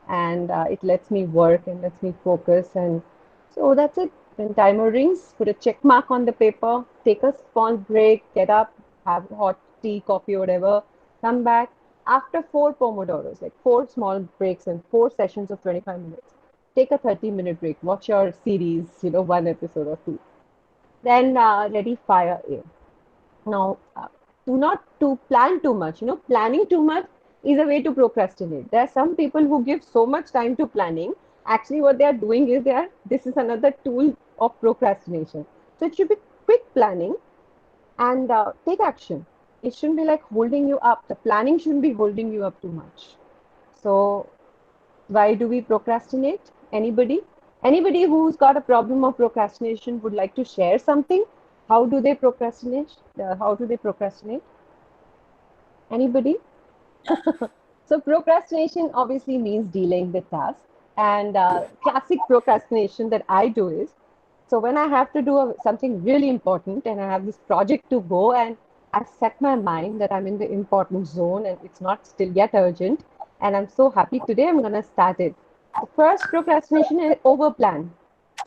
And it lets me work and lets me focus. And so that's it. When timer rings, put a check mark on the paper, take a small break, get up, have hot tea, coffee, whatever, come back. After 4 Pomodoros, like 4 small breaks and 4 sessions of 25 minutes, take a 30-minute break, watch your series, 1 episode or 2. Then ready, fire in. Now, do not to plan too much. Planning too much is a way to procrastinate. There are some people who give so much time to planning Actually, what they are doing is this is another tool of procrastination. So it should be quick planning and take action. It shouldn't be like holding you up. The planning shouldn't be holding you up too much. So why do we procrastinate? Anybody? Anybody who's got a problem of procrastination would like to share something? How do they procrastinate? How do they procrastinate? Anybody? So procrastination obviously means delaying the task. And classic procrastination that I do is, so when I have to do something really important and I have this project to go and I've set my mind that I'm in the important zone and it's not still yet urgent and I'm so happy today I'm going to start it. The first procrastination is overplan.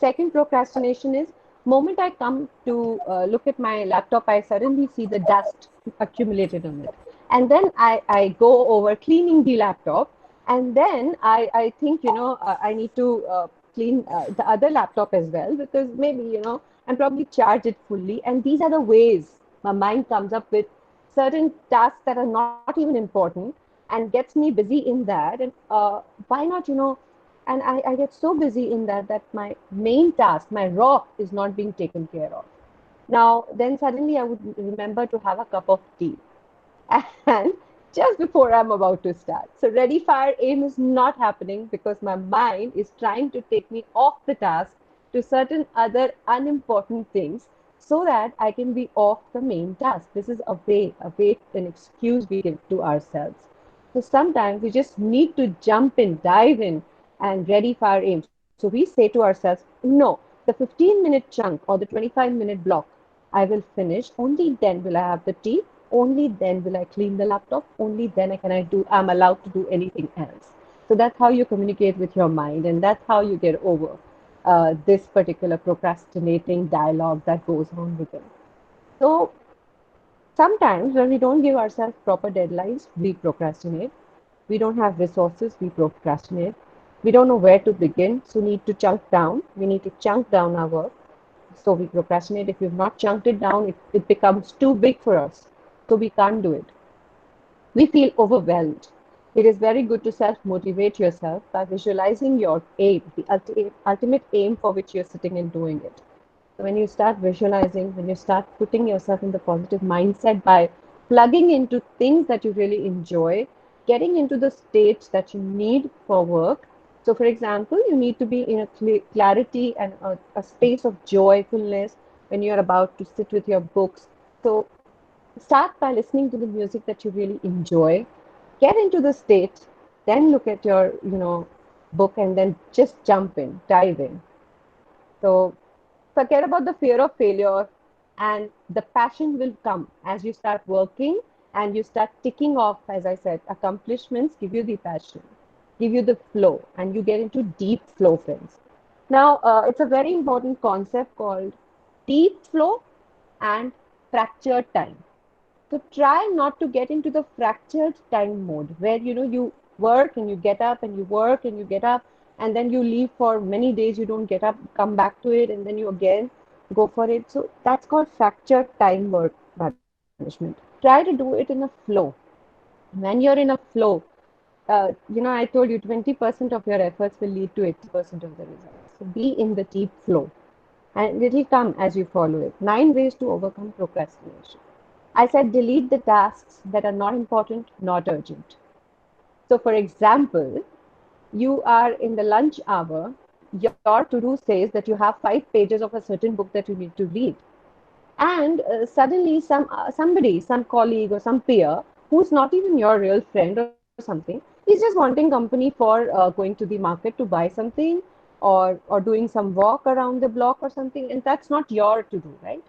Second procrastination is moment I come to look at my laptop, I suddenly see the dust accumulated on it. And then I go over cleaning the laptop. And then I think, I need to clean the other laptop as well, because maybe, and probably charge it fully. And these are the ways my mind comes up with certain tasks that are not even important and gets me busy in that. And why not, and I get so busy in that my main task, my rock, is not being taken care of. Now, then suddenly I would remember to have a cup of tea. And just before I'm about to start. So ready, fire, aim is not happening because my mind is trying to take me off the task to certain other unimportant things so that I can be off the main task. This is an excuse we give to ourselves. So sometimes we just need to jump in, dive in, and ready, fire, aim. So we say to ourselves, no, the 15-minute chunk or the 25-minute block, I will finish. Only then will I have the tea. Only then will I clean the laptop. Only then I'm allowed to do anything else. So that's how you communicate with your mind, and that's how you get over this particular procrastinating dialogue that goes on within. So sometimes when we don't give ourselves proper deadlines, we procrastinate. We don't have resources, we procrastinate. We don't know where to begin, so need to chunk down. We need to chunk down our work. So we procrastinate. If we've not chunked it down, it becomes too big for us. So we can't do it. We feel overwhelmed. It is very good to self-motivate yourself by visualizing your aim, the ultimate aim for which you're sitting and doing it. So when you start visualizing, when you start putting yourself in the positive mindset by plugging into things that you really enjoy, getting into the states that you need for work. So for example, you need to be in a clarity and a space of joyfulness when you're about to sit with your books. So start by listening to the music that you really enjoy, get into the state, then look at your, book and then just jump in, dive in. So forget about the fear of failure and the passion will come as you start working and you start ticking off, as I said, accomplishments give you the passion, give you the flow, and you get into deep flow, friends. Now, it's a very important concept called deep flow and fractured time. So try not to get into the fractured time mode where you work and you get up and you work and you get up and then you leave for many days, you don't get up, come back to it, and then you again go for it. So that's called fractured time work management. Try to do it in a flow. When you're in a flow, I told you 20% of your efforts will lead to 80% of the results. So be in the deep flow and it will come as you follow it. 9 ways to overcome procrastination. I said delete the tasks that are not important, not urgent. So, for example, you are in the lunch hour, your to-do says that you have 5 pages of a certain book that you need to read. And suddenly somebody, some colleague or some peer, who's not even your real friend or something, is just wanting company for going to the market to buy something or doing some walk around the block or something, and that's not your to do, right?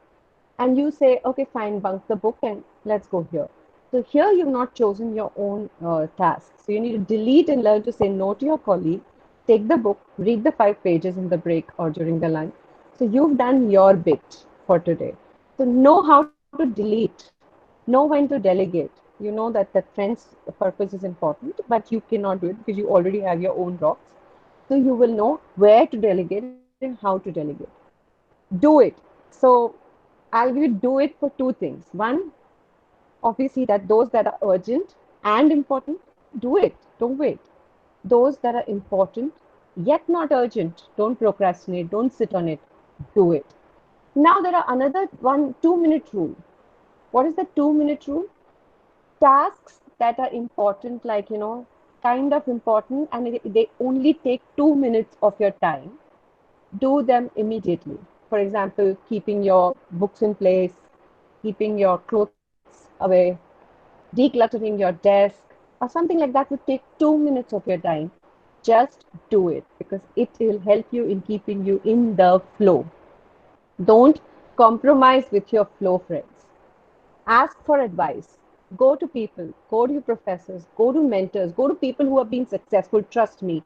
And you say, okay, fine, bunk the book and let's go here. So here you've not chosen your own task. So you need to delete and learn to say no to your colleague, take the book, read the 5 pages in the break or during the lunch. So you've done your bit for today. So know how to delete, know when to delegate. You know that friend's purpose is important, but you cannot do it because you already have your own rocks. So you will know where to delegate and how to delegate. Do it. So I will do it for two things. One, obviously, that those that are urgent and important, do it. Don't wait. Those that are important, yet not urgent. Don't procrastinate. Don't sit on it. Do it. Now there are another 2 minute rule. What is the 2 minute rule? Tasks that are important, like, kind of important, and they only take 2 minutes of your time, do them immediately. For example, keeping your books in place, keeping your clothes away, decluttering your desk, or something like that would take 2 minutes of your time. Just do it because it will help you in keeping you in the flow. Don't compromise with your flow, friends. Ask for advice. Go to people, go to your professors, go to mentors, go to people who have been successful. Trust me,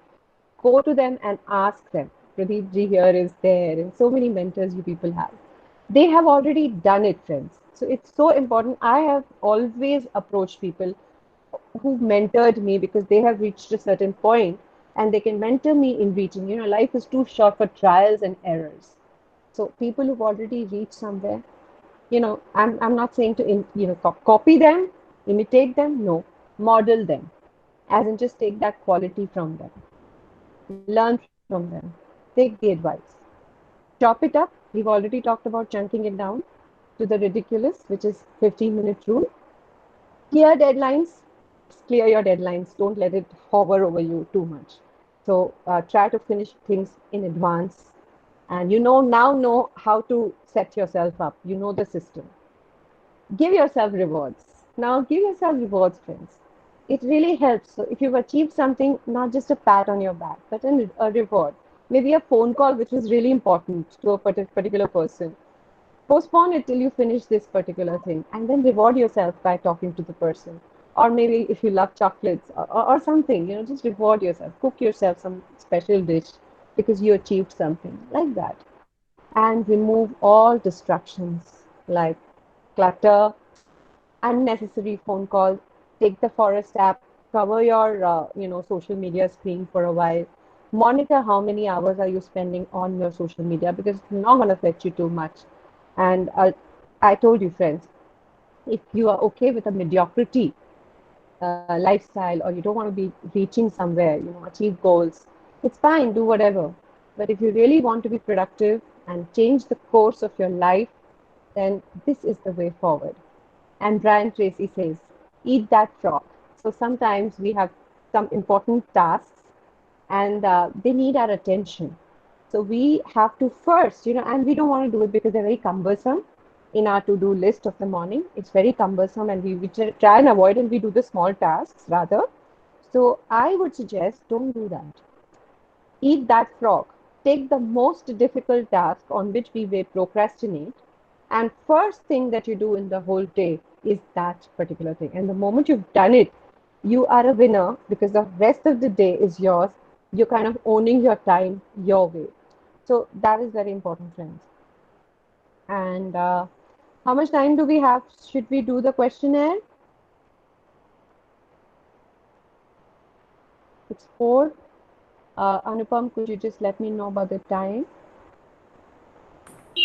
go to them and ask them. Pradeep ji here is there, and so many mentors you people have. They have already done it, friends. So it's so important. I have always approached people who mentored me because they have reached a certain point and they can mentor me in reaching. Life is too short for trials and errors. So people who've already reached somewhere, I'm not saying to copy them, imitate them. No, model them, as in just take that quality from them, learn from them, take the advice, chop it up. We've already talked about chunking it down to the ridiculous, which is 15-minute rule. Clear deadlines. Clear your deadlines. Don't let it hover over you too much. So try to finish things in advance, and now know how to set yourself up. You know the system. Give yourself rewards. Now give yourself rewards, friends. It really helps. So if you've achieved something, not just a pat on your back, but a reward. Maybe a phone call which was really important to a particular person. Postpone it till you finish this particular thing and then reward yourself by talking to the person. Or maybe if you love chocolates or something, just reward yourself. Cook yourself some special dish because you achieved something like that. And remove all distractions like clutter, unnecessary phone calls. Take the Forest app, cover your social media screen for a while. Monitor how many hours are you spending on your social media because it's not going to fetch you too much. And I told you, friends, if you are okay with a mediocrity lifestyle or you don't want to be reaching somewhere, achieve goals, it's fine, do whatever. But if you really want to be productive and change the course of your life, then this is the way forward. And Brian Tracy says, eat that frog. So sometimes we have some important tasks and they need our attention. So we have to first, and we don't want to do it because they're very cumbersome in our to-do list of the morning. It's very cumbersome and we try and avoid and we do the small tasks rather. So I would suggest don't do that. Eat that frog. Take the most difficult task on which we may procrastinate, and first thing that you do in the whole day is that particular thing. And the moment you've done it, you are a winner because the rest of the day is yours. You're kind of owning your time your way. So that is very important, friends. And how much time do we have? Should we do the questionnaire? It's 4. Anupam, could you just let me know about the time?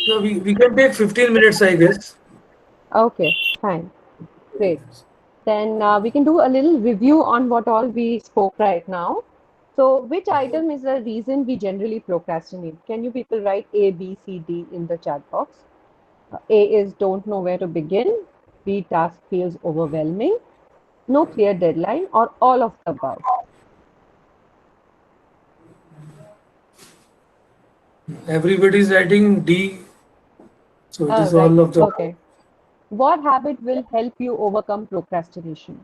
So we can take 15 minutes, I guess. Okay, fine. Great. Then we can do a little review on what all we spoke right now. So which item is the reason we generally procrastinate? Can you people write A, B, C, D in the chat box? A is don't know where to begin. B, task feels overwhelming. No clear deadline, or all of the above. Everybody is writing D. So it is all of the. Okay. What habit will help you overcome procrastination?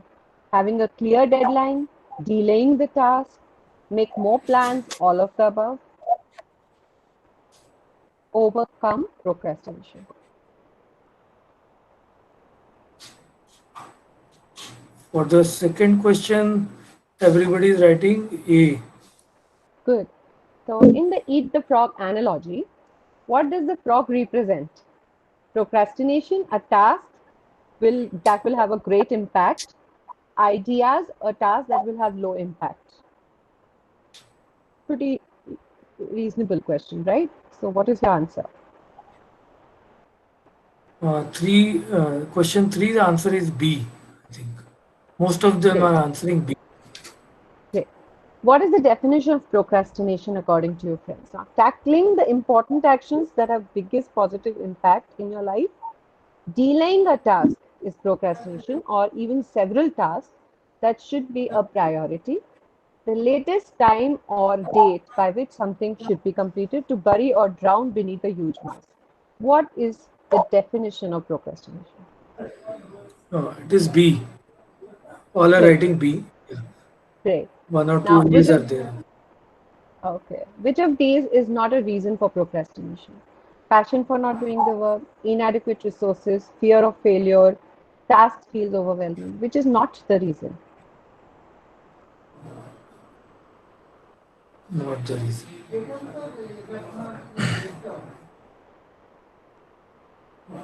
Having a clear deadline, delaying the task, make more plans, all of the above. Overcome procrastination. For the second question, everybody is writing A. Good. So in the eat the frog analogy, what does the frog represent? Procrastination, a task that will have a great impact. Ideas, a task that will have low impact. Pretty reasonable question, right? So what is your answer? Question 3, the answer is B, I think. Most of them Great. are answering B. Great. What is the definition of procrastination according to your friends? Now, tackling the important actions that have biggest positive impact in your life. Delaying a task is procrastination, or even several tasks that should be a priority. The latest time or date by which something should be completed to bury or drown beneath a huge mass. What is the definition of procrastination? It is B. All are Great, writing B. Yeah. great. One or Now, two A's are there. which of these is not a reason for procrastination? Passion for not doing the work, inadequate resources, fear of failure, task feels overwhelming, which is not the reason. Not the reason.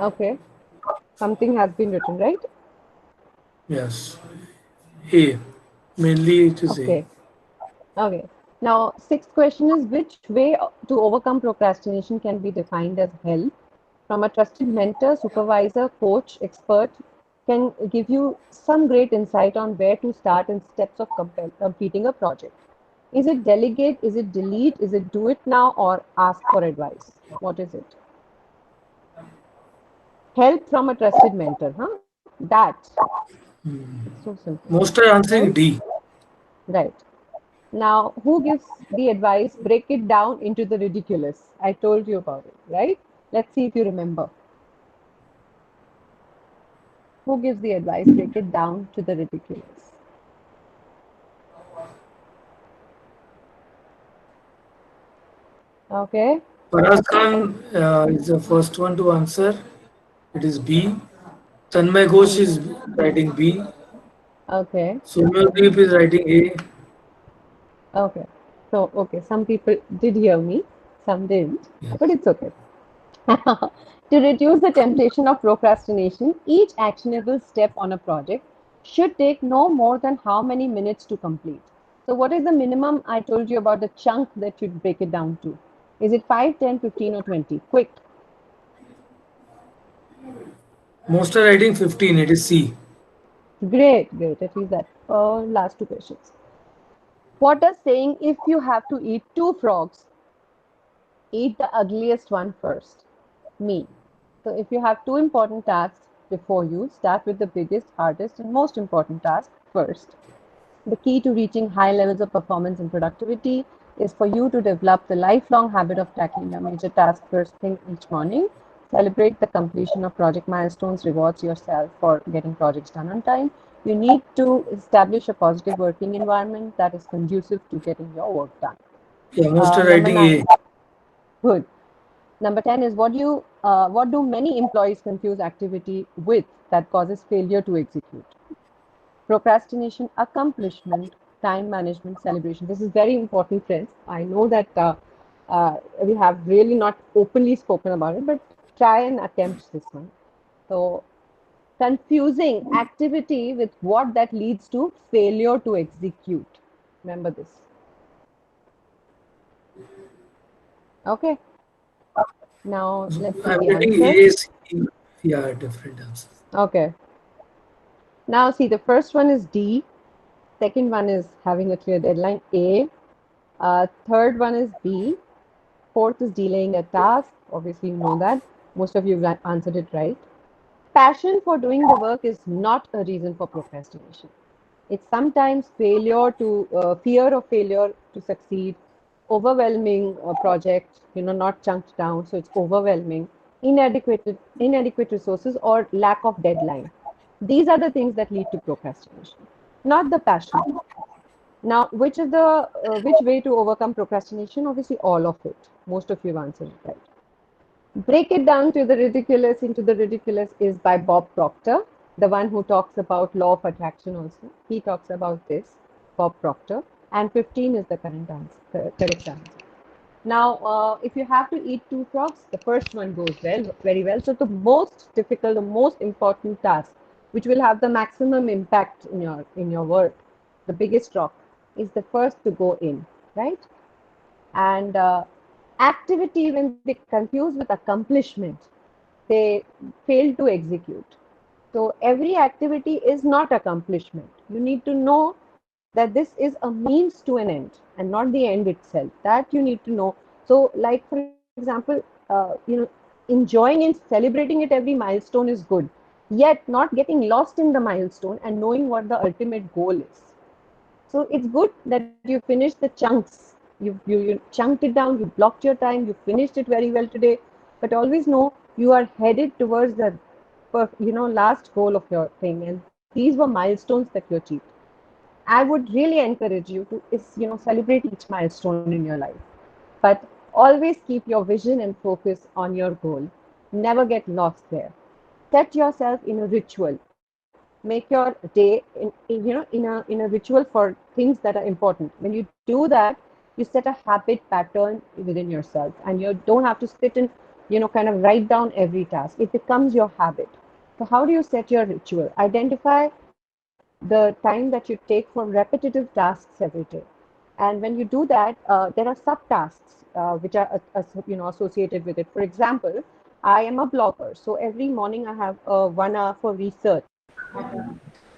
Okay, something has been written, right? Yes. A. Mainly it is A. Okay, okay. Now, sixth question is which way to overcome procrastination can be defined as help from a trusted mentor, supervisor, coach, expert can give you some great insight on where to start and steps of completing a project. Is it delegate? Is it delete? Is it do it now or ask for advice? What is it? Help from a trusted mentor, huh? That. It's so simple. Most are Right? answering D. Right. Now, who gives the advice? Break it down into the ridiculous. I told you about it, right? Let's see if you remember. Who gives the advice? Break it down to the ridiculous. Okay. Faraz Khan is the first one to answer. It is B. Tanmay Ghosh Hmm. is writing B. Okay. Soumyadeep is writing A. Okay. So, okay, some people did hear me, some didn't, Yeah. but it's okay. To reduce the temptation of procrastination, each actionable step on a project should take no more than how many minutes to complete. So, what is the minimum I told you about the chunk that you'd break it down to? Is it 5, 10, 15, or 20? Quick. Most are writing 15. It is C. Great, great. At least that. Last two questions. What does saying if you have to eat two frogs, eat the ugliest one first mean? So if you have two important tasks before you, start with the biggest, hardest, and most important task first. The key to reaching high levels of performance and productivity is for you to develop the lifelong habit of tackling a major task first thing each morning. Celebrate the completion of project milestones, rewards yourself for getting projects done on time. You need to establish a positive working environment that is conducive to getting your work done. Yeah, most are Number writing A. nine, good. Number 10 is what do many employees confuse activity with that causes failure to execute? Procrastination, accomplishment, time management, celebration. This is very important, friends. I know that we have really not openly spoken about it, but try and attempt this one. So, confusing activity with what that leads to failure to execute. Remember this. Okay. Now, let's see I'm the getting answers. A, C. Yeah, different answers. Okay. Now, see, the first one is D. Second one is having a clear deadline, A. Third one is B. Fourth is delaying a task. Obviously, you know that. Most of you have answered it right. Passion for doing the work is not a reason for procrastination. It's sometimes fear of failure to succeed, overwhelming project, not chunked down, so it's overwhelming, inadequate resources, or lack of deadline. These are the things that lead to procrastination, not the passion. Now, which way to overcome procrastination? Obviously, all of it. Most of you have answered it right. Break it down to the ridiculous into the ridiculous is by Bob Proctor, the one who talks about law of attraction also. He talks about this, Bob Proctor, and 15 is the correct answer. Now, if you have to eat two frogs, the first one goes very well. So the most difficult, the most important task, which will have the maximum impact in your work, the biggest rock, is the first to go in, right? And activity, when they confuse with accomplishment, they fail to execute. So every activity is not accomplishment. You need to know that this is a means to an end and not the end itself. That you need to know. So, like for example, enjoying and celebrating it every milestone is good. Yet, not getting lost in the milestone and knowing what the ultimate goal is. So it's good that you finished the chunks. You chunked it down, you blocked your time, you finished it very well today. But always know you are headed towards the last goal of your thing, and these were milestones that you achieved. I would really encourage you to celebrate each milestone in your life, but always keep your vision and focus on your goal. Never get lost there. Set yourself in a ritual. Make your day in a ritual for things that are important. When you do that, you set a habit pattern within yourself, and you don't have to sit and kind of write down every task. It becomes your habit. So how do you set your ritual? Identify the time that you take for repetitive tasks every day. And when you do that, there are subtasks which are associated with it. For example, I am a blogger, so every morning I have 1 hour for research.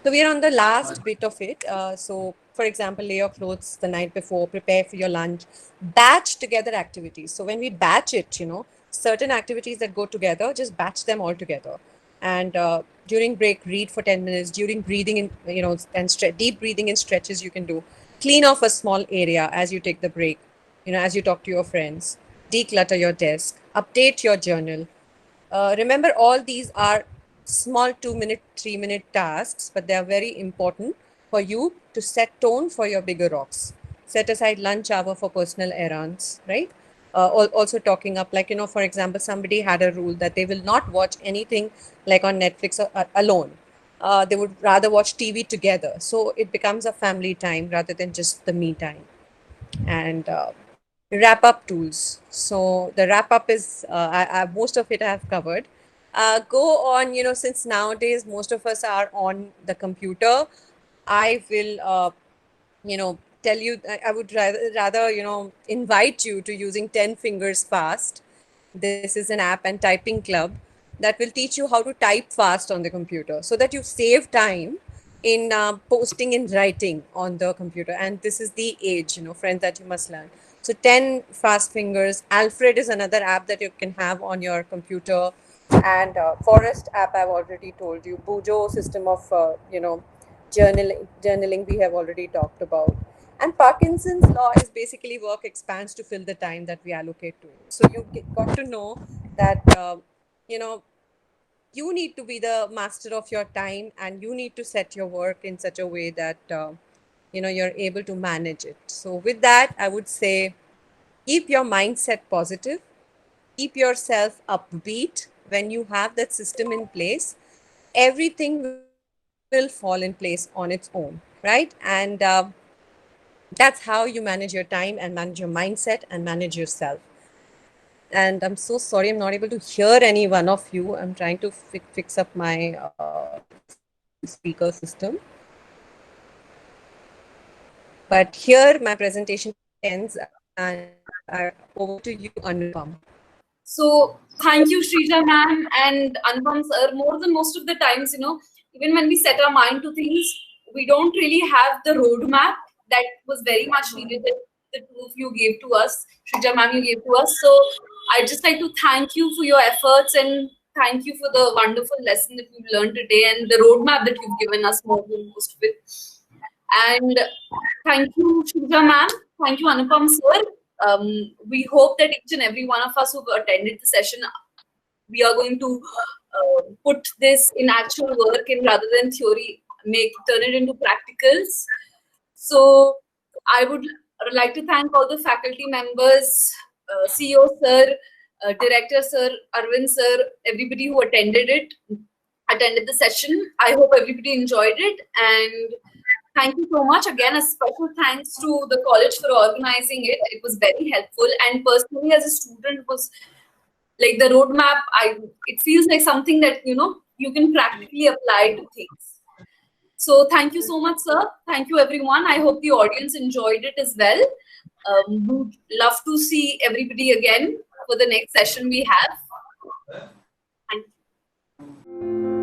So we are on the last bit of it. So, for example, lay your clothes the night before, prepare for your lunch, batch together activities. So when we batch it, certain activities that go together, just batch them all together. And during break, read for 10 minutes. During breathing in, and deep breathing and stretches you can do. Clean off a small area as you take the break, as you talk to your friends. Declutter your desk. Update your journal. Remember, all these are small 2-minute, 3-minute tasks, but they are very important for you to set tone for your bigger rocks. Set aside lunch hour for personal errands, right? Also talking up, like, for example, somebody had a rule that they will not watch anything like on Netflix alone. They would rather watch TV together. So it becomes a family time rather than just the me time. And wrap up tools. So the wrap up is most of it I have covered. Go on, since nowadays most of us are on the computer, I will, tell you, I would rather, invite you to using 10 Fingers Fast. This is an app and typing club that will teach you how to type fast on the computer so that you save time in posting and writing on the computer. And this is the age, friends, that you must learn. So 10 fast fingers. Alfred is another app that you can have on your computer. And Forest app, I've already told you. Bujo system of, journaling we have already talked about. And Parkinson's law is basically work expands to fill the time that we allocate to it. So you got to know that, you need to be the master of your time, and you need to set your work in such a way that, you're able to manage it. So with that, I would say, keep your mindset positive, keep yourself upbeat. When you have that system in place, everything will fall in place on its own, right? And that's how you manage your time and manage your mindset and manage yourself. And I'm so sorry, I'm not able to hear any one of you. I'm trying to fix up my speaker system. But here my presentation ends, and over to you, Anupam. So thank you, Shrija ma'am and Anupam sir. More than most of the times, even when we set our mind to things, we don't really have the roadmap that was very much needed that the two of you gave to us. Shrija ma'am, you gave to us. So I'd just like to thank you for your efforts and thank you for the wonderful lesson that we've learned today and the roadmap that you've given us more than most of it. And thank you, Shrija ma'am. Thank you, Anupam sir. We hope that each and every one of us who've attended the session, we are going to put this in actual work and rather than theory, turn it into practicals. So I would like to thank all the faculty members, CEO sir, director sir, Arvind sir, everybody who attended the session. I hope everybody enjoyed it, and thank you so much. Again, a special thanks to the college for organizing it. It was very helpful. And personally, as a student, it was like the roadmap. It feels like something that, you can practically apply to things. So thank you so much, sir. Thank you, everyone. I hope the audience enjoyed it as well. Would love to see everybody again for the next session we have. Thank you.